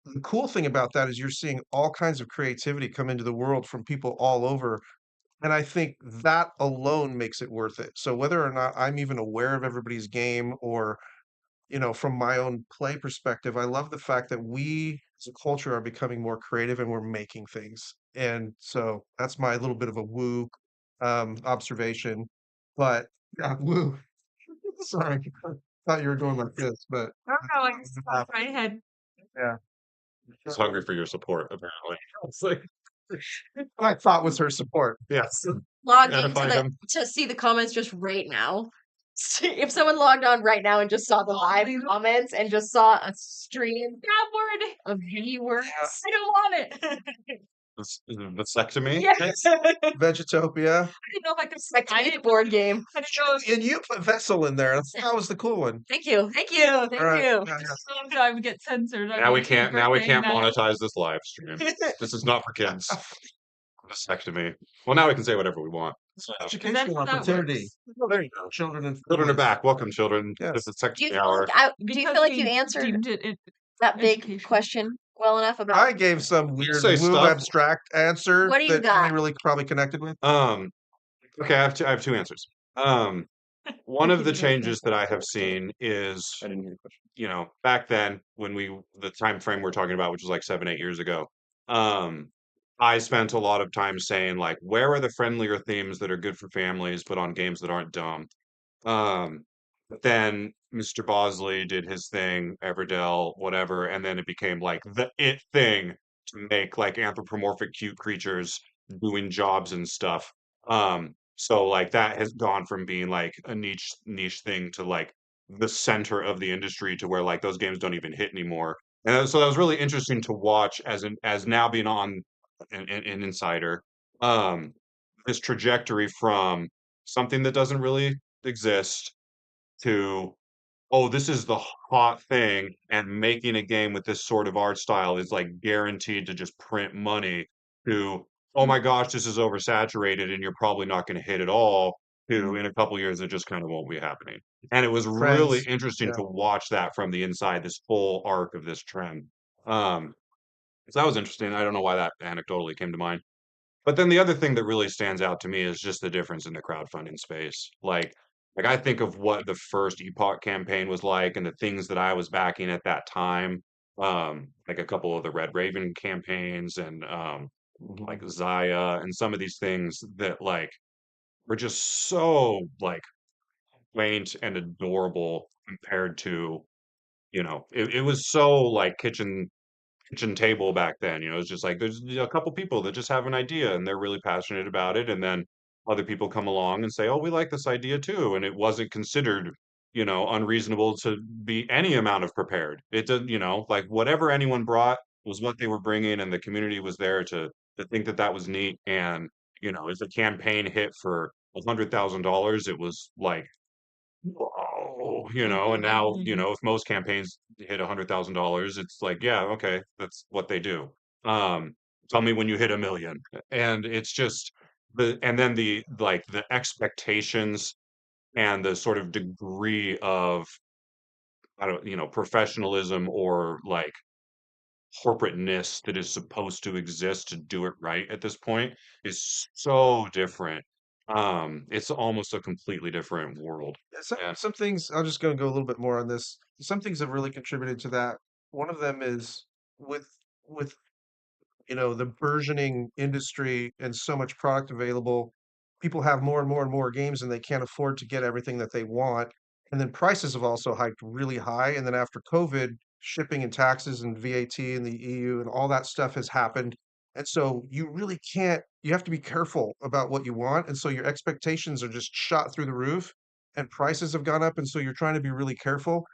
the cool thing about that is you're seeing all kinds of creativity come into the world from people all over. And I think that alone makes it worth it. So whether or not I'm even aware of everybody's game or, from my own play perspective, I love the fact that we as a culture are becoming more creative and we're making things. And so that's my little bit of a woo observation. But yeah, woo. Sorry. Thought you were going like this, but I don't know, I just popped my head. yeah. He's hungry for your support, apparently. It's like, I thought was her support. yes. Logging Gotta find him. to see the comments just right now. If someone logged on right now and just saw the live comments and just saw a stream That word. of V words, I don't want it. Is it vasectomy? yes, Vegetopia. I didn't know if I could like find the it. board game. I didn't know if And you put Vessel in there. That was the cool one. Thank you, thank you, thank All right. you. Yeah, I would get censored. on Now we YouTube can't. for Now we saying can't that. monetize this live stream. This is not for kids. Vasectomy. Well, now we can say whatever we want. So, Educational how that opportunity. well, there you go. Children and Children are families. back. Welcome, children. Yes. This is Do you Vasectomy feel hour. like you we answered deemed it that big education. question well enough about I gave some weird say woo stuff. abstract answer what do you that got? nobody really probably connected with. Okay, I have two answers. One of the changes that I have seen is, I didn't hear your question. back then when the time frame we're talking about, which was like 7, 8 years ago, I spent a lot of time saying like, where are the friendlier themes that are good for families, but on games that aren't dumb? But then Mr. Bosley did his thing, Everdell, whatever, and then it became like the it thing to make like anthropomorphic cute creatures doing jobs and stuff. So like that has gone from being like a niche thing to like the center of the industry to where like those games don't even hit anymore. And so that was really interesting to watch as now being on an insider. Um, this trajectory from something that doesn't really exist to, oh, this is the hot thing, and making a game with this sort of art style is like guaranteed to just print money, to oh my gosh, this is oversaturated and you're probably not going to hit it all, to in a couple years it just kind of won't be happening. And it was really Trends. interesting Yeah. to watch that from the inside, this full arc of this trend. Um, so that was interesting. I don't know why that anecdotally came to mind. But then the other thing that really stands out to me is just the difference in the crowdfunding space. Like I think of what the first Epoch campaign was like and the things that I was backing at that time. Like a couple of the Red Raven campaigns and like Zaya and some of these things that like were just so like quaint and adorable compared to, it was so like kitchen table back then. It's just like there's a couple people that just have an idea and they're really passionate about it, and then other people come along and say, "Oh, we like this idea too," and it wasn't considered, unreasonable to be any amount of prepared. It didn't, like whatever anyone brought was what they were bringing, and the community was there to think that that was neat. And if a campaign hit for $100,000, it was like whoa, and now, if most campaigns hit $100,000, it's like, yeah, okay, that's what they do. Um, Tell me when you hit 1 million. And it's just and then the expectations and the sort of degree of, I don't, professionalism or like corporateness that is supposed to exist to do it right at this point is so different. It's almost a completely different world. Yeah, Some And some things I'm just going to go a little bit more on this. Some things have really contributed to that. One of them is with with the burgeoning industry and so much product available, people have more and more and more games and they can't afford to get everything that they want. And then prices have also hiked really high. And then after COVID, shipping and taxes and VAT and the EU and all that stuff has happened. And so you really can't, you have to be careful about what you want. And so your expectations are just shot through the roof and prices have gone up. And so you're trying to be really careful.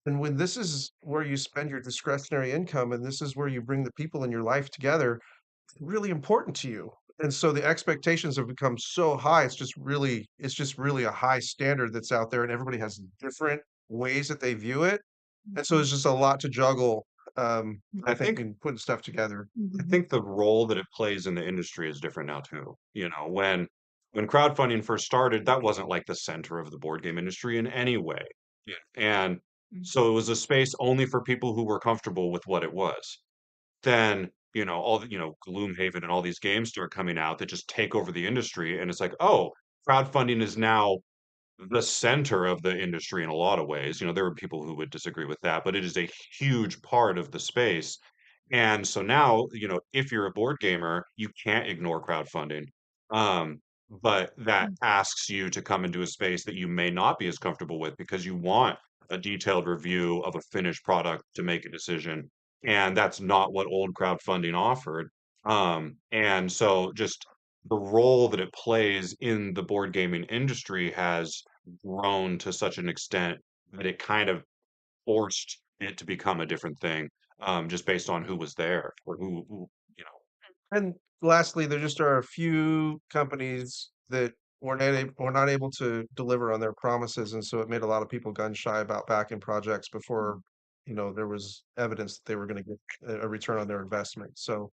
And when this is where you spend your discretionary income and this is where you bring the people in your life together, it's really important to you. And so the expectations have become so high, it's just really a high standard that's out there and everybody has different ways that they view it. And so Mhm. there's just a lot to juggle, I I think, think in putting stuff together. I Mhm. think the role that it plays in the industry is different now too. When crowdfunding first started, that wasn't like the center of the board game industry in any way. Yeah. And Mhm. so it was a space only for people who were comfortable with what it was. Then, all the, Gloomhaven and all these games start coming out that just take over the industry. And it's like, oh, crowdfunding is now the center of the industry in a lot of ways. There are people who would disagree with that, but it is a huge part of the space. And so now, if you're a board gamer, you can't ignore crowdfunding. Um, but that Mhm. asks you to come into a space that you may not be as comfortable with because you want a detailed review of a finished product to make a decision. And that's not what old crowdfunding offered. And so just the role that it plays in the board gaming industry has grown to such an extent that it kind of forced it to become a different thing, just based on who was there or who, you know. And lastly, there just are a few companies that were not able to deliver on their promises, and so it made a lot of people gun shy about backing projects before, there was evidence that they were going to get a return on their investment. So,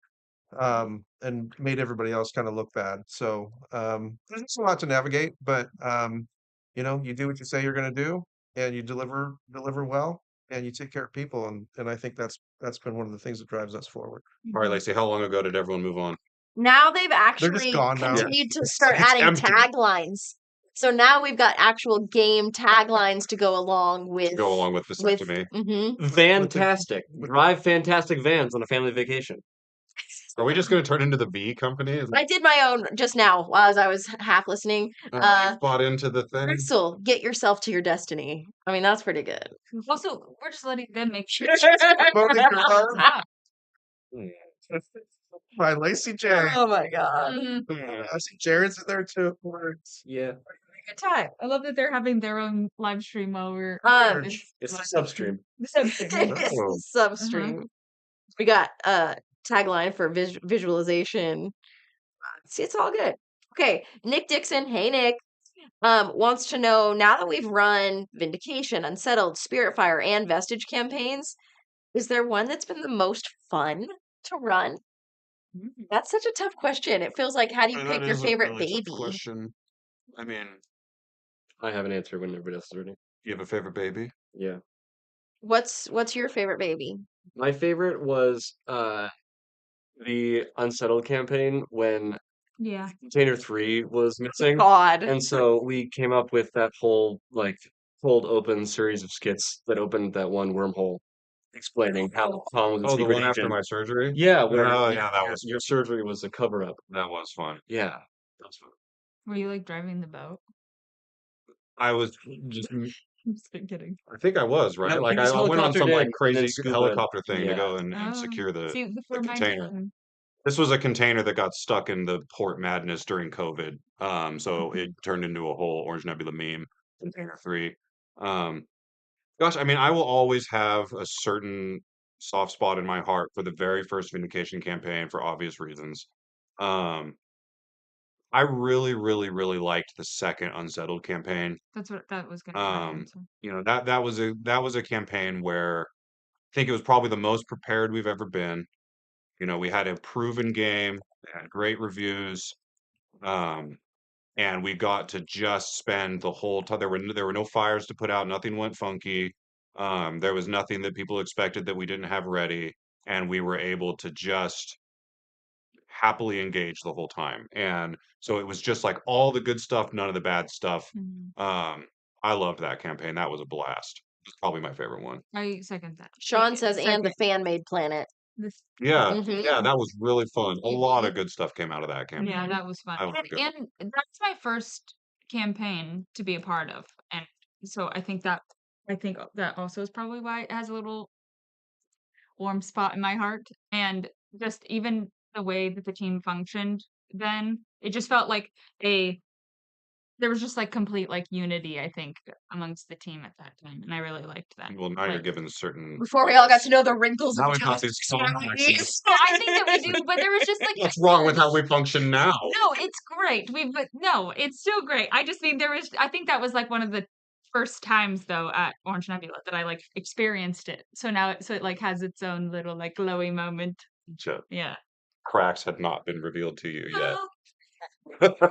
and made everybody else kind of look bad. So, there's just a lot to navigate, but you do what you say you're going to do, and you deliver well, and you take care of people, and I think that's been one of the things that drives us forward. All right, Mhm. Lacey, how long ago did everyone move on? Now they've They're just actually gone now. Yeah, continued to it's start it's adding empty taglines. So now we've got actual game taglines to go along to go along with with vasectomy. Fantastic. With Drive fantastic vans on a family vacation. Are we just going to turn into the bee company? I did my own just now as I was half listening. You bought into the thing? Crystal, get yourself to your destiny. I mean, that's pretty good. Also, we're just letting them make sure. Moaning Girl Hmm. by Lacey J. Oh my god. Mhm. I see Jared's in there too. Words. Yeah. Good time. I love that they're having their own live stream while we're Merge. It's a substream. the substream. It's Oh, the substream. We got tagline for visualization. See, it's all good. Okay, Nick Dixon. Hey Nick. Wants to know, now that we've run Vindication, Unsettled, Spiritfire, and Vestige campaigns, is there one that's been the most fun to run? That's such a tough question. It feels like, how do you That pick your is a favorite really tough baby? question. I mean, I have an answer when everybody else is ready. you have a favorite baby? Yeah. What's your favorite baby? My favorite was the Unsettled campaign when Yeah. Container 3 was missing. God. And so we came up with that whole like cold open series of skits that opened that one wormhole explaining how Tom was a Oh, the secret one after agent. my surgery? Yeah, where Oh, yeah, that your, was your surgery was a cover up. that was fun. Yeah, that was fun. Were you like driving the boat? I was just, I'm just kidding. I think I was, right? No, Like he was I went on some helicoptered like in and crazy then scuba. helicopter thing to Yeah. go and Oh, secure the see, before my container. time. This was a container that got stuck in the Port Madness during COVID. So it turned into a whole Orange Nebula meme, Container 3. Um, gosh, I mean, I will always have a certain soft spot in my heart for the very first Vindication campaign for obvious reasons. Um, I really, really, really liked the second Unsettled campaign. That's what that was gonna be my answer. That was a campaign where I think it was probably the most prepared we've ever been. We had a proven game, had great reviews, um, and we got to just spend the whole time. There were no fires to put out. Nothing went funky. There was nothing that people expected that we didn't have ready, and we were able to just happily engage the whole time. And so it was just like all the good stuff, none of the bad stuff. Mhm. I loved that campaign. That was a blast. It's probably my favorite one. I second that. Sean says, and the Second. fan made planet. This. Yeah, Mhm. yeah, that was really fun. A lot of good stuff came out of that campaign. Yeah, that was fun. That was a good one. And that's my first campaign to be a part of. And so I think that also is probably why it has a little warm spot in my heart. And just even the way that the team functioned then, it just felt like there was just like complete like unity, I think, amongst the team at that time. And I really liked that. Well, now you're Like, given certain. Before we all got to know the wrinkles Now of we've got Joe's these personalities. no, I think that we do, but there was just like What's wrong with how we function now? no, it's great. But no, it's still great. I just mean I think that was like one of the first times though at Orange Nebula that I like experienced it. So now it like has its own little like glowy moment. Ju- Yeah. Cracks had not been revealed to you yet. Well,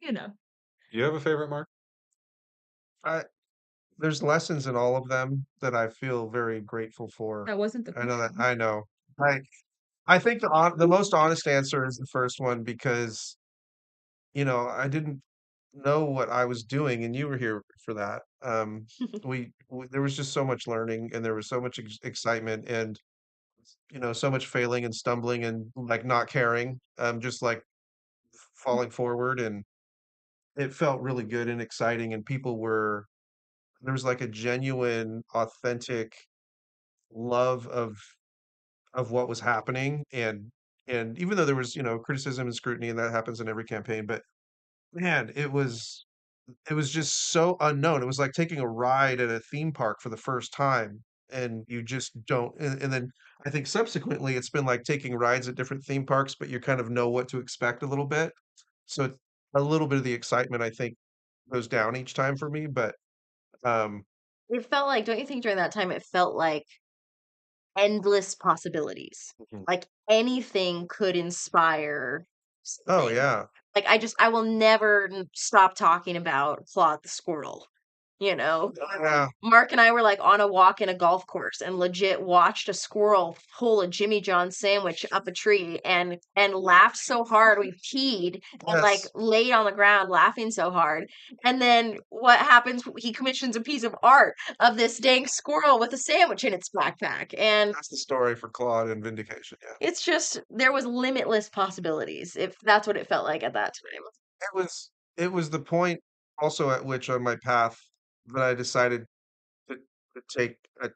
you know. You have a favorite, Mark? There's lessons in all of them that I feel very grateful for. That wasn't the I know that. question. I know. I think the most honest answer is the first one because I didn't know what I was doing, and you were here for that. There was just so much learning, and there was so much excitement, and so much failing and stumbling, and like not caring, just like falling forward, and it felt really good and exciting, and there was like a genuine, authentic love of what was happening, and even though there was criticism and scrutiny, and that happens in every campaign, but man, it was just so unknown. It was like taking a ride at a theme park for the first time, and you just don't. And then I think subsequently, it's been like taking rides at different theme parks, but you kind of know what to expect a little bit. So a little bit of the excitement, I think, goes down each time for me. But um, It felt like, don't you think during that time it felt like endless possibilities? Mhm. Like anything could inspire oh something. yeah, Like I will never stop talking about Claude the squirrel. yeah, Mark and I were like on a walk in a golf course and legit watched a squirrel pull a Jimmy John sandwich up a tree and laughed so hard we peed and like yes, laid on the ground laughing so hard. And then what happens? He commissions a piece of art of this dang squirrel with a sandwich in its backpack. And that's the story for Claude and Vindication. Yeah, it's just there was limitless possibilities, if that's what it felt like at that time. it was the point also at which on my path that I decided to take a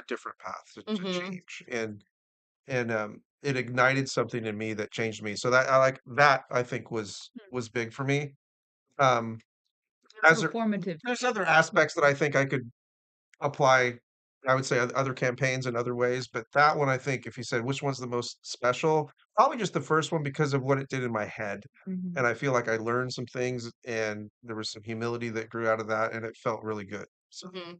different path to Hmm. change, and it ignited something in me that changed me. So that I like that I think was big for me. Um, as So formative. there's other aspects that I think I could apply. I would say other campaigns in other ways, but that one I think if you said which one's the most special, probably just the first one because of what it did in my head. Mhm. And I feel like I learned some things and there was some humility that grew out of that and it felt really good. So Hmm.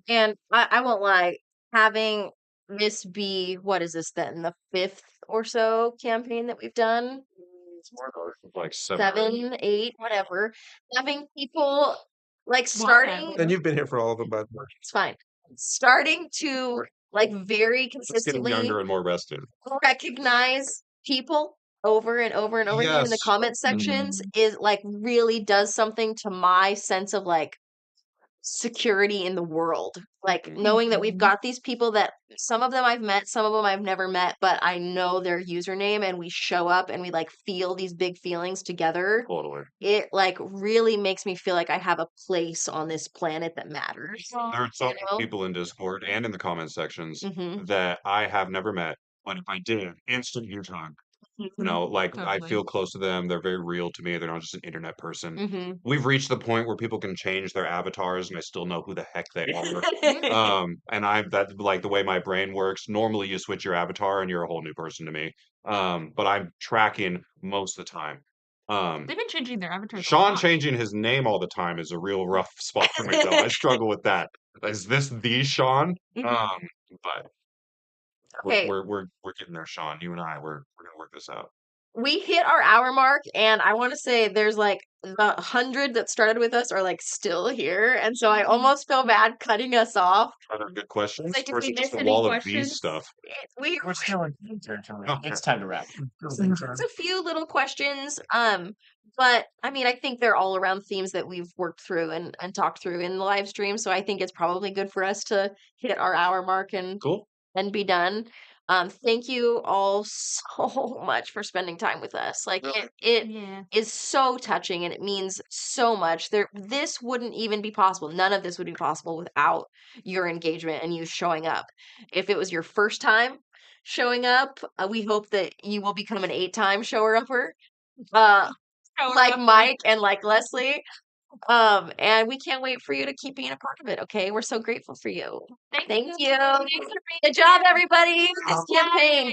And I won't lie, having this be, what is this then? The 5th or so campaign that we've done? It's more like 7 or 8. 7, 8, whatever. Having people like Wow, starting, And you've been here for all of them, bud. it's fine. Starting to like very Just getting younger consistently and more rested. recognize people over and over and over again in the Yes. comment sections Mhm. is like really does something to my sense of like security in the world. Like knowing that we've Mhm. got these people that some of them I've met, some of them I've never met, but I know their username and we show up and we like feel these big feelings together. Totally. It like really makes me feel like I have a place on this planet that matters. There Aw. are so You many know? people in Discord and in the comment sections Mm-hmm. that I have never met, but if I did, instant huge hug. You Mm-hmm. know, like I Totally. feel close to them. They're very real to me. They're not just an internet person. Mm-hmm. We've reached the point where people can change their avatars and I still know who the heck they are. Yeah. And that's like the way my brain works. Normally you switch your avatar and you're a whole new person to me. But I'm tracking most of the time. Um, They've been changing their avatars a Sean lot. changing his name all the time is a real rough spot for me though. I struggle with that. Is this the Sean? Mhm. But Okay, we're getting there, Sean. You and I, we're gonna work this out. we hit our hour mark, and I want to say there's like the 100 that started with us are like still here, and so I Mhm. almost feel bad cutting us off. Are there good questions? Like, did Or is we it just miss a any wall of these questions? stuff? We We're still in territory. Okay. It's time to wrap. it's a few little questions, but I mean, I think they're all around themes that we've worked through and talked through in the live stream. So I think it's probably good for us to hit our hour mark Cool. and be done. Thank you all so much for spending time with us. Like it Yeah. is so touching and it means so much. This wouldn't even be possible. None of this would be possible without your engagement and you showing up. If it was your first time showing up, we hope that you will become an 8-time shower upper. Shower Like upper. Mike and like Leslie. And we can't wait for you to keep being a part of it, okay? We're so grateful for you. Thank you. Thanks for being Good job, here. everybody. This campaign. Good